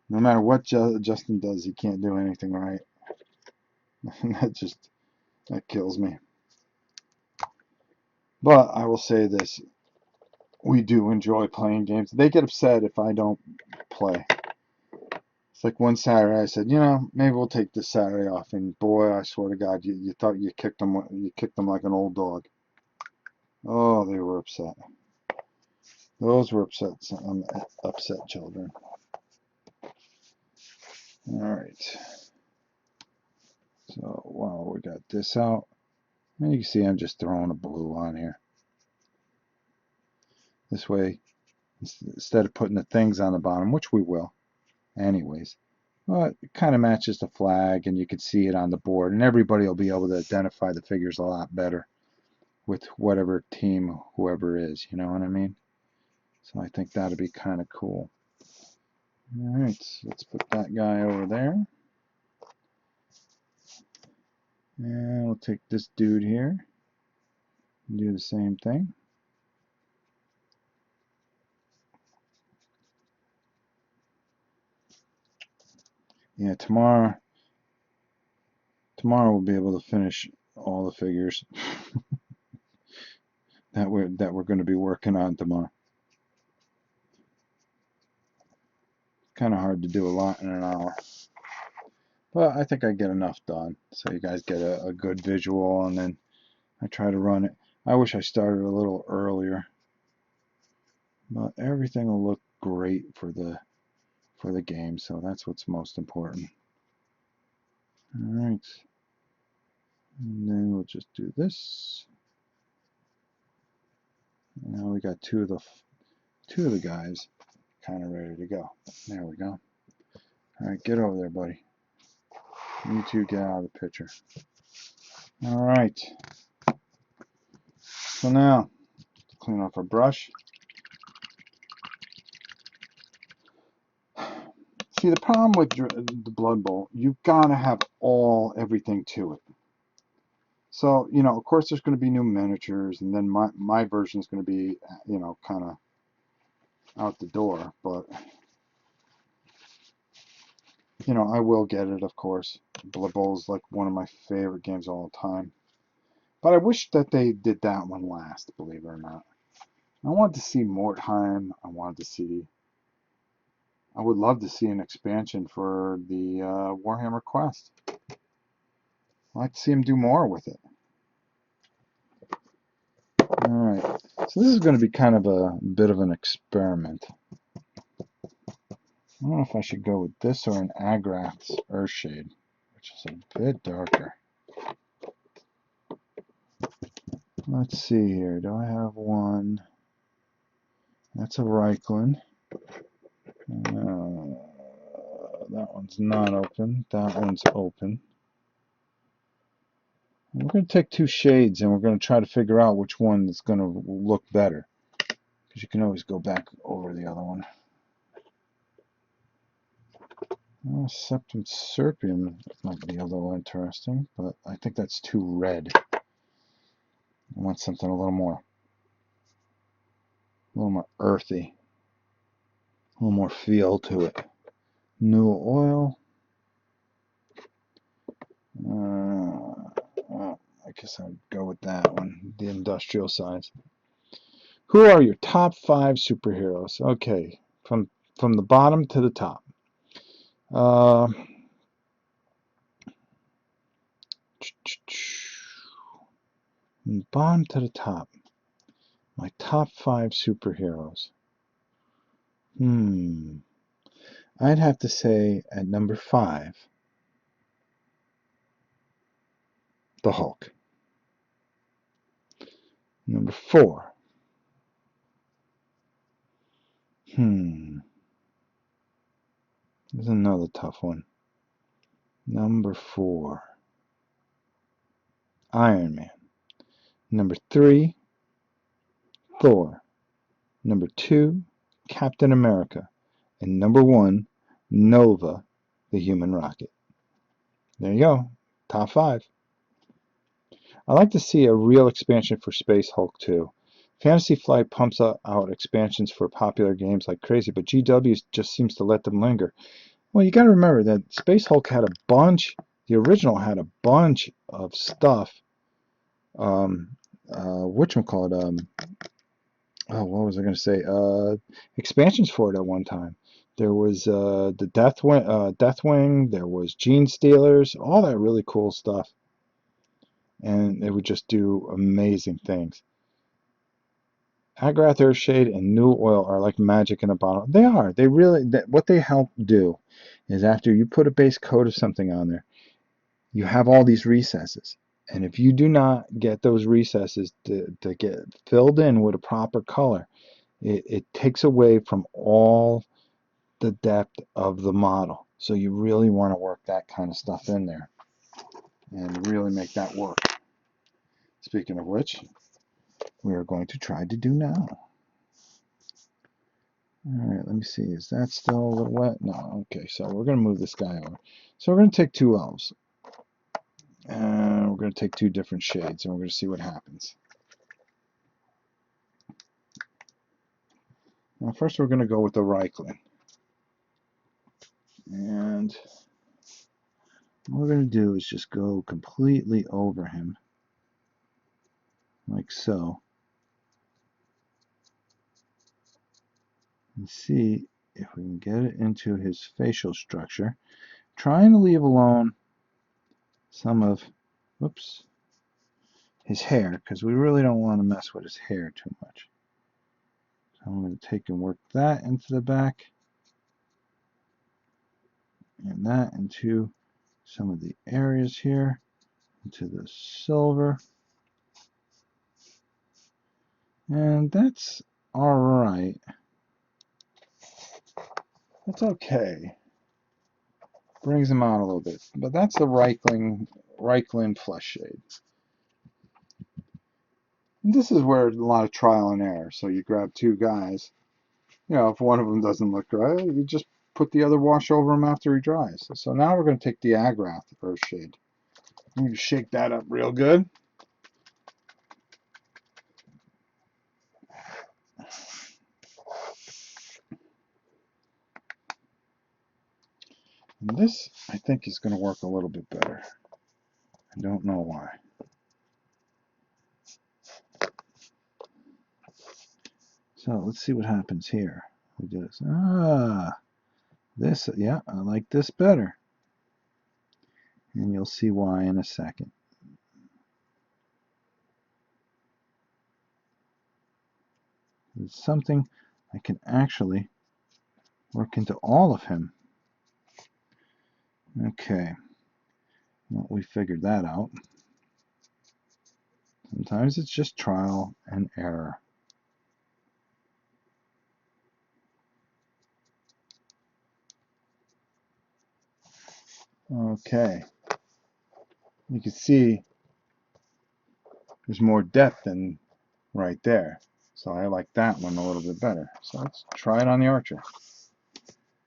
No matter what Justin does, he can't do anything right. That kills me. But I will say this. We do enjoy playing games. They get upset if I don't play. It's like one Saturday I said, maybe we'll take this Saturday off. And boy, I swear to God, you thought you kicked them like an old dog. Oh, they were upset. Those were upset children. All right. So while we got this out, and you can see I'm just throwing a blue on here. This way, instead of putting the things on the bottom, which we will anyways, it kind of matches the flag and you can see it on the board and everybody will be able to identify the figures a lot better with whatever team whoever is, you know what I mean? So I think that'd be kind of cool. Alright, so let's put that guy over there. And we'll take this dude here and do the same thing. Yeah, tomorrow we'll be able to finish all the figures that we're going to be working on tomorrow. Kind of hard to do a lot in an hour. But I think I get enough done so you guys get a good visual and then I try to run it. I wish I started a little earlier. But everything will look great for the game, so that's what's most important. Alright. And then we'll just do this. Now we got two of the guys kind of ready to go. There we go. Alright, get over there, buddy. You two get out of the picture. Alright. So now, clean off our brush. See, the problem with the Blood Bowl, you've got to have everything to it. So, of course there's going to be new miniatures, and then my version is going to be, kind of out the door. But, I will get it, of course. Blood Bowl is like one of my favorite games of all time. But I wish that they did that one last, believe it or not. I wanted to see Mordheim. I would love to see an expansion for the Warhammer Quest. I'd like to see him do more with it. Alright, so this is going to be kind of a bit of an experiment. I don't know if I should go with this or an Agrath's Earthshade, which is a bit darker. Let's see here. Do I have one? That's a Reichland. That one's not open. That one's open. We're going to take 2 shades and we're going to try to figure out which one is going to look better. Because you can always go back over the other one. Septum Serpium might be a little interesting, but I think that's too red. I want something a little more earthy, a little more feel to it. New oil. I guess I'd go with that one, the industrial size. Who are your top 5 superheroes? Okay, from the bottom to the top. Uh, from the bottom to the top. My top 5 superheroes. I'd have to say at number 5, the Hulk. Number 4. There's another tough one. Number 4, Iron Man. Number 3, Thor. Number 2, Captain America. And number 1, Nova, the human rocket. There you go. Top 5. I'd like to see a real expansion for Space Hulk too. Fantasy Flight pumps out expansions for popular games like crazy, but GW just seems to let them linger. Well, you got to remember that Space Hulk had a bunch, the original had a bunch of stuff. Whatchamacallit? What was I going to say? Expansions for it at one time. There was the Deathwing, there was Gene Stealers, all that really cool stuff. And it would just do amazing things. Agrath Earthshade and New Oil are like magic in a bottle. They are. They really, what they help do is after you put a base coat of something on there, you have all these recesses. And if you do not get those recesses to get filled in with a proper color, it takes away from all the depth of the model. So you really want to work that kind of stuff in there and really make that work. Speaking of which, we are going to try to do now. Alright, let me see. Is that still a little wet? No. Okay, so we're going to move this guy over. So we're going to take 2 elves. And we're going to take 2 different shades, and we're going to see what happens. Now, first we're going to go with the Reichland. And what we're going to do is just go completely over him. Like so. And see if we can get it into his facial structure. Trying to leave alone some of, his hair, because we really don't want to mess with his hair too much. So I'm going to take and work that into the back, and that into some of the areas here, into the silver. And that's alright. That's okay. Brings him out a little bit. But that's the Reichland flesh shade. And this is where a lot of trial and error. So you grab 2 guys. You know, if one of them doesn't look right, you just put the other wash over him after he dries. So now we're going to take the Agrath Earth shade. I'm going to shake that up real good. And this, I think, is going to work a little bit better. I don't know why. So let's see what happens here. We do this. This, yeah, I like this better. And you'll see why in a second. It's something I can actually work into all of him. Okay. Well, we figured that out. Sometimes it's just trial and error. Okay. You can see there's more depth than right there. So I like that one a little bit better. So let's try it on the Archer.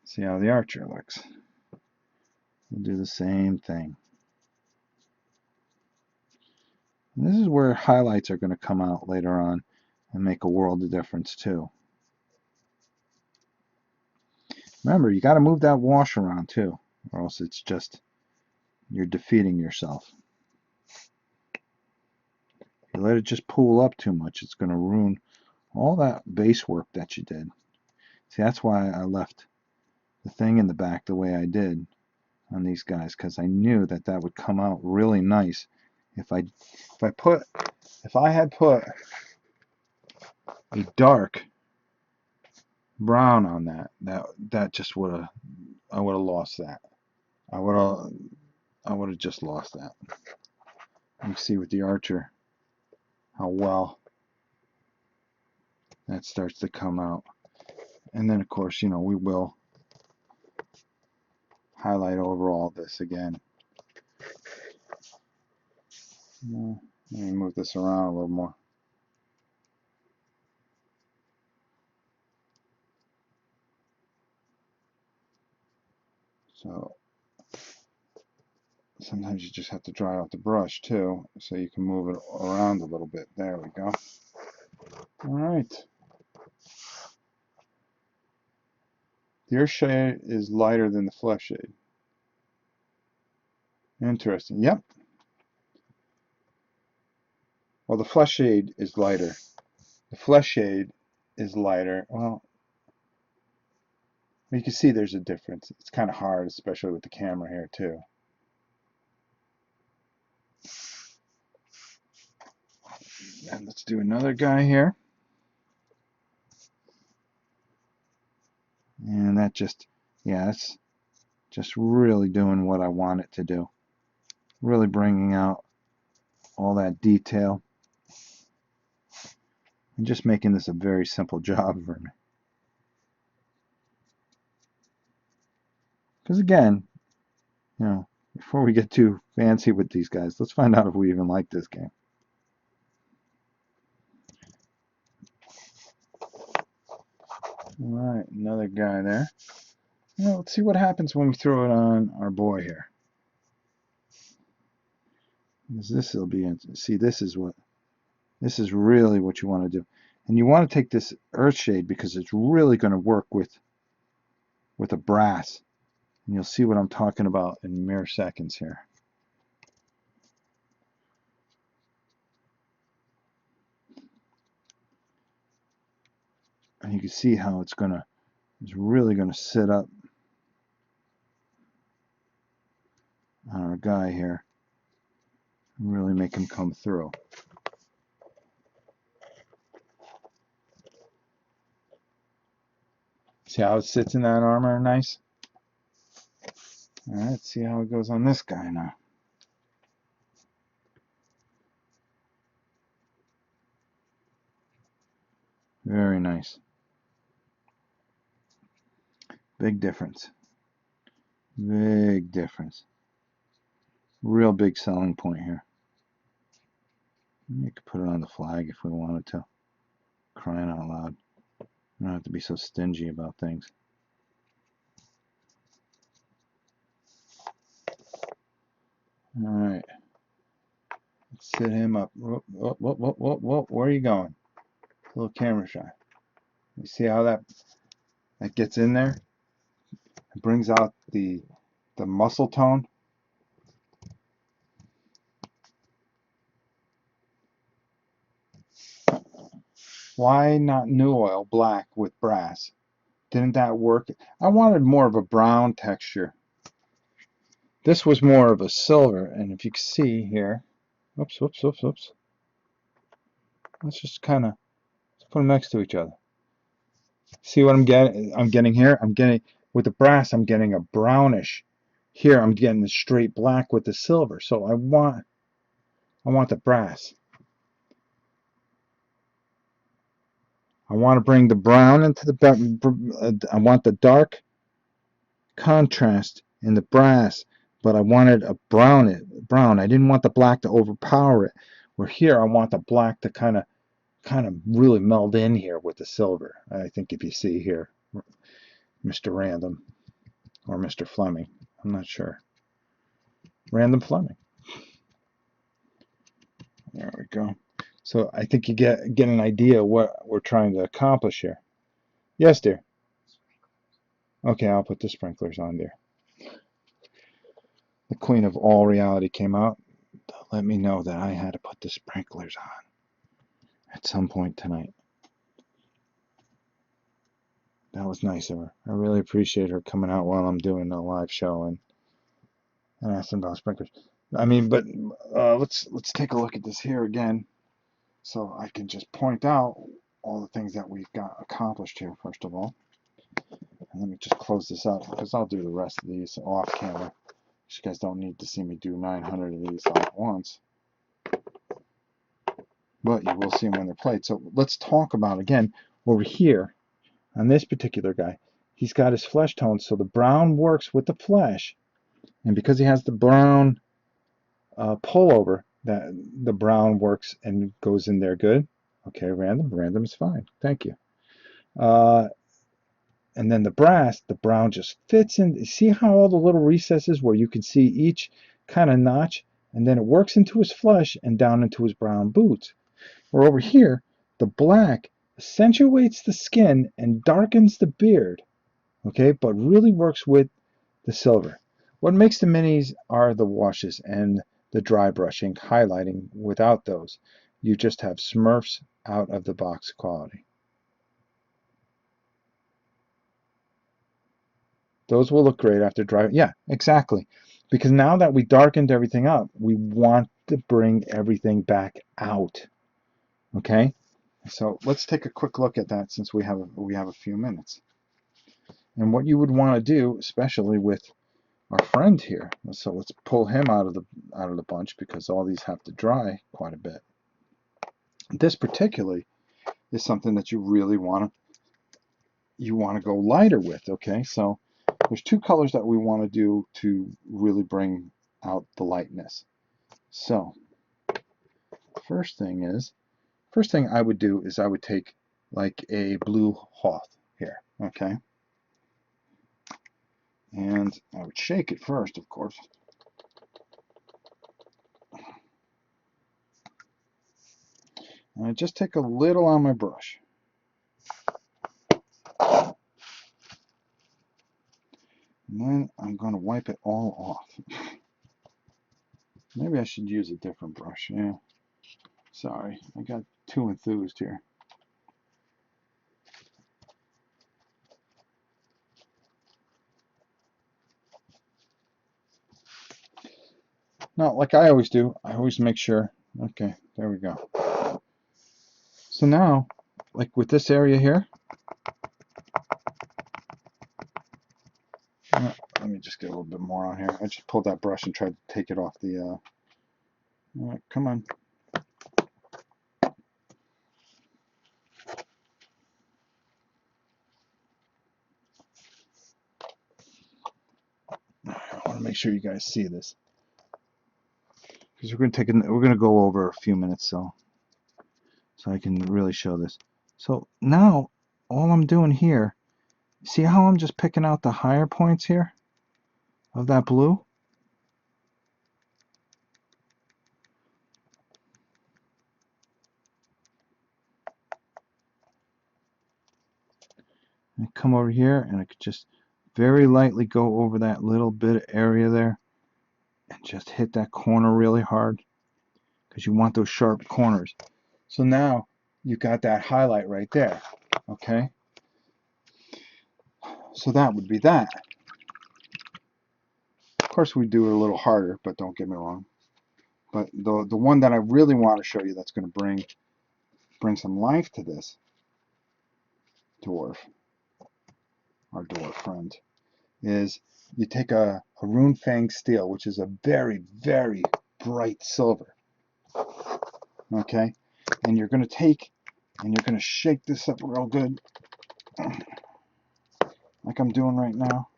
See how the Archer looks. We'll do the same thing. And this is where highlights are going to come out later on and make a world of difference too. Remember, you got to move that wash around too, or else it's just, you're defeating yourself. you let it just pool up too much, it's going to ruin all that base work that you did. See, that's why I left the thing in the back the way I did on these guys, because I knew that that would come out really nice. If I had put a dark brown on that just would have, I would have lost that. I would have just lost that. You see with the Archer how well that starts to come out. And then of course, you know, we will highlight over all this again. Let me move this around a little more. So sometimes you just have to dry out the brush too, so you can move it around a little bit. There we go. All right. The earth shade is lighter than the flesh shade. Interesting. Yep. Well, the flesh shade is lighter. The flesh shade is lighter. Well, you can see there's a difference. It's kind of hard, especially with the camera here too. And let's do another guy here. And that just, yeah, it's just really doing what I want it to do. Really bringing out all that detail. And just making this a very simple job for me. Because again, you know, before we get too fancy with these guys, let's find out if we even like this game. Alright, another guy there. Well, let's see what happens when we throw it on our boy here. This will be, see, this is really what you want to do. And you want to take this earth shade because it's really going to work with a brass. And you'll see what I'm talking about in mere seconds here. And you can see how it's really going to sit up on our guy here and really make him come through. See how it sits in that armor nice? Alright, let's see how it goes on this guy now. Very nice. Big difference. Big difference. Real big selling point here. You could put it on the flag if we wanted to. Crying out loud. You don't have to be so stingy about things. Alright. Let's set him up. Whoa, whoa, whoa, whoa, whoa, whoa. Where are you going? A little camera shot. You see how that gets in there? It brings out the muscle tone. Why not new oil black with brass? Didn't that work? I wanted more of a brown texture. This was more of a silver, and if you can see here, oops, whoops, whoops, whoops. Let's just kind of put them next to each other. See what I'm getting? I'm getting here. I'm getting with the brass. I'm getting a brownish. Here I'm getting the straight black with the silver. So I want the brass. I want to bring the brown into the. I want the dark contrast in the brass, but I wanted a brown. I didn't want the black to overpower it. Where here I want the black to kind of really meld in here with the silver. I think if you see here, Mr. Random or Mr. Fleming, I'm not sure. Random Fleming. There we go. So I think you get an idea what we're trying to accomplish here. Yes, dear. Okay, I'll put the sprinklers on, dear. The queen of all reality came out to let me know that I had to put the sprinklers on. at some point tonight. That was nice of her. I really appreciate her coming out while I'm doing a live show and asking about sprinklers. I mean, but let's take a look at this here again, so I can just point out all the things that we've got accomplished here. First of all, and let me just close this up because I'll do the rest of these off camera. You guys don't need to see me do 900 of these all at once, but you will see them when they're played. So let's talk about again over here on this particular guy. He's got his flesh tone, so the brown works with the flesh, and because he has the brown pullover, that the brown works and goes in there good. Okay, random is fine. Thank you. And then the brass, the brown just fits in. See how all the little recesses where you can see each kind of notch, and then it works into his flesh and down into his brown boots. Or over here, the black accentuates the skin and darkens the beard, okay, but really works with the silver. What makes the minis are the washes and the dry brushing, highlighting. Without those, you just have Smurfs out of the box quality. Those will look great after dry. Yeah, exactly. Because now that we darkened everything up, we want to bring everything back out. Okay? So let's take a quick look at that since we have a few minutes. And what you would want to do, especially with our friend here, so let's pull him out of the bunch because all these have to dry quite a bit. This particularly is something that you really want to go lighter with. Okay, so there's two colors that we want to do to really bring out the lightness. So first thing I would do is I would take like a blue Hoth here, okay, and I would shake it first, of course. And I just take a little on my brush. And then I'm going to wipe it all off. Maybe I should use a different brush. Yeah. Sorry, I got too enthused here. No, like I always do, I always make sure. Okay, there we go. So now, like with this area here, let me just get a little bit more on here. I just pulled that brush and tried to take it off the, come on. I want to make sure you guys see this. Because we're going to go over a few minutes, so I can really show this. So now, all I'm doing here, see how I'm just picking out the higher points here of that blue? I come over here and I could just very lightly go over that little bit of area there and just hit that corner really hard because you want those sharp corners. So now you got that highlight right there, okay? So that would be that. Of course, we do it a little harder, but don't get me wrong. But the one that I really want to show you that's going to bring some life to this dwarf, our dwarf friend, is you take a Rune Fang steel, which is a very, very bright silver, okay? And you're going to shake this up real good, like I'm doing right now.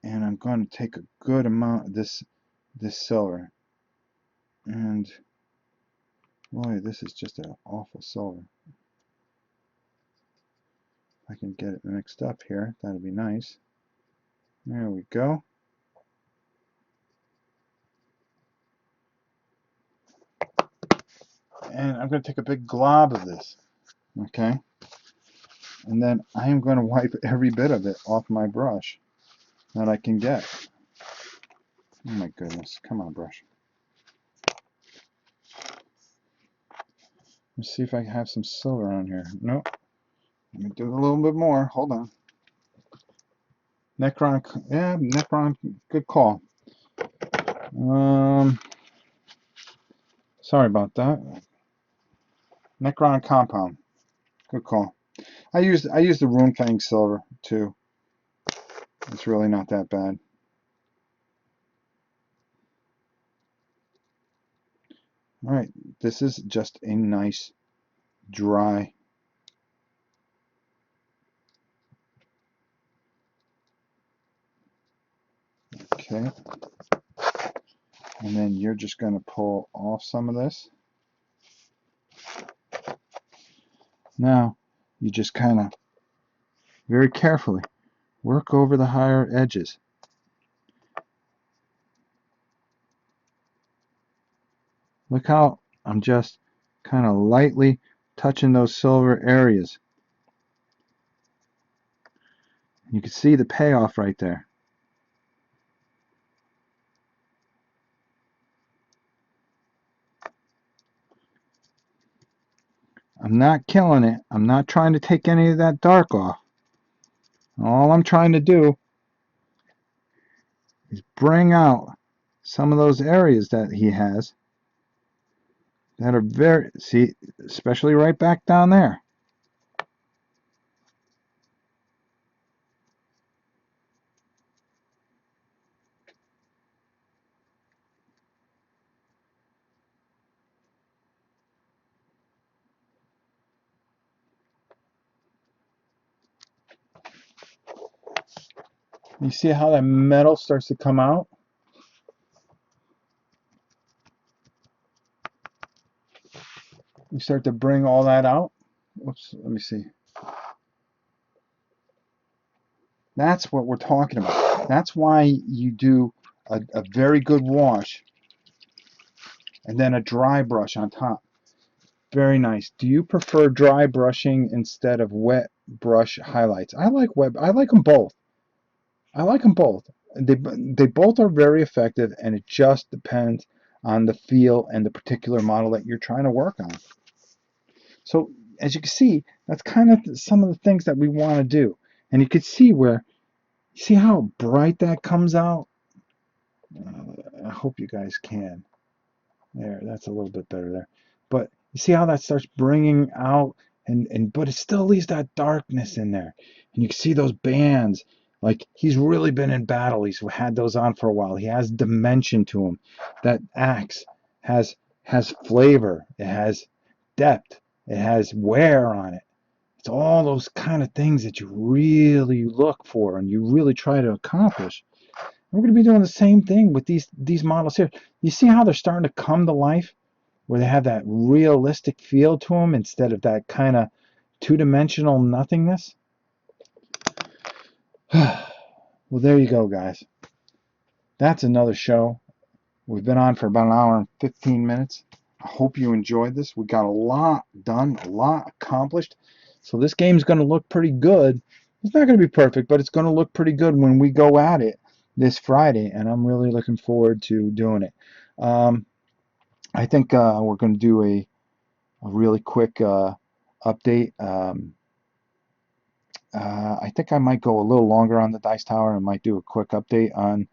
And I'm going to take a good amount of this silver. And boy, this is just an awful silver. If I can get it mixed up here, that'd be nice. There we go. And I'm going to take a big glob of this, okay? And then I am going to wipe every bit of it off my brush that I can get. Oh my goodness, come on, brush. Let's see if I have some silver on here. Nope. Let me do a little bit more. Hold on. Necron, yeah, Necron, good call. Sorry about that. Necron compound, good call. I use the Runefang silver too. It's really not that bad. All right, this is just a nice dry. Okay, and then you're just going to pull off some of this. Now, you just kind of very carefully work over the higher edges. Look how I'm just kind of lightly touching those silver areas. You can see the payoff right there. I'm not killing it. I'm not trying to take any of that dark off. All I'm trying to do is bring out some of those areas that he has that are very, see, especially right back down there. You see how that metal starts to come out? You start to bring all that out. Whoops, let me see. That's what we're talking about. That's why you do a very good wash and then a dry brush on top. Very nice. Do you prefer dry brushing instead of wet brush highlights? I like wet. I like them both. I like them both. They both are very effective, and it just depends on the feel and the particular model that you're trying to work on. So as you can see, that's kind of some of the things that we want to do. And you can see where, see how bright that comes out? I hope you guys can. There, that's a little bit better there. But you see how that starts bringing out, and but it still leaves that darkness in there. And you can see those bands. Like, he's really been in battle. He's had those on for a while. He has dimension to him. That axe has flavor. It has depth. It has wear on it. It's all those kind of things that you really look for and you really try to accomplish. We're going to be doing the same thing with these models here. You see how they're starting to come to life, where they have that realistic feel to them instead of that kind of two-dimensional nothingness? Well, there you go, guys. That's another show. We've been on for about an hour and 15 minutes. I hope you enjoyed this. We got a lot done, a lot accomplished. So this game's going to look pretty good. It's not going to be perfect, but it's going to look pretty good when we go at it this Friday, and I'm really looking forward to doing it. I think we're going to do a really quick update. I think I might go a little longer on the Dice Tower and might do a quick update on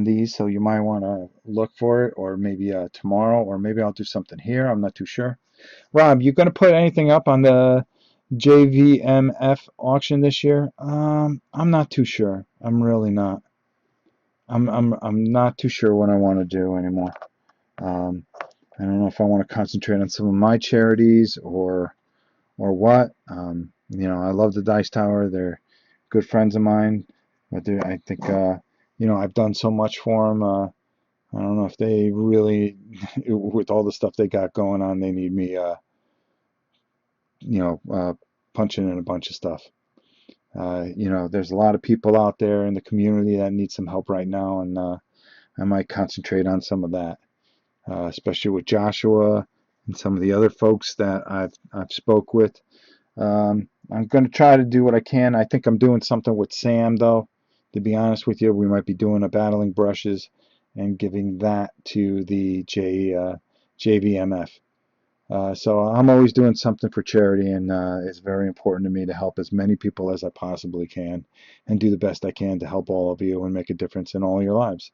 these, so you might want to look for it, or maybe tomorrow, or maybe I'll do something here. I'm not too sure. Rob, you going to put anything up on the JVMF auction this year? I'm not too sure. I'm really not. I'm not too sure what I want to do anymore. I don't know if I want to concentrate on some of my charities or what. I love the Dice Tower. They're good friends of mine, but I think I've done so much for them. I don't know if they really, with all the stuff they got going on, they need me, punching in a bunch of stuff. There's a lot of people out there in the community that need some help right now, and I might concentrate on some of that, especially with Joshua and some of the other folks that I've spoke with. I'm going to try to do what I can. I think I'm doing something with Sam, though. To be honest with you, we might be doing a battling brushes and giving that to the JVMF. So I'm always doing something for charity, and it's very important to me to help as many people as I possibly can and do the best I can to help all of you and make a difference in all your lives.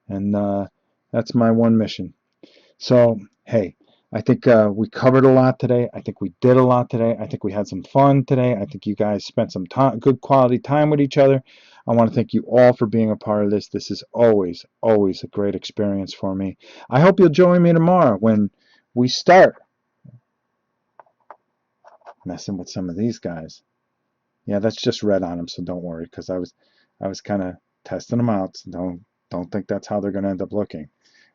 And that's my one mission. So, hey, I think we covered a lot today. I think we did a lot today. I think we had some fun today. I think you guys spent some time, good quality time with each other. I want to thank you all for being a part of this. This is always, always a great experience for me. I hope you'll join me tomorrow when we start messing with some of these guys. Yeah, that's just red on them, so don't worry, because I was kind of testing them out. So don't think that's how they're going to end up looking.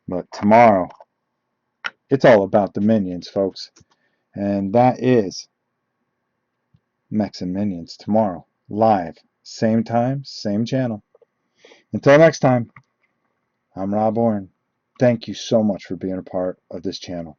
But tomorrow, it's all about the minions, folks. And that is Mechs and Minions tomorrow, live, same time, same channel. Until next time, I'm Rob Warren. Thank you so much for being a part of this channel.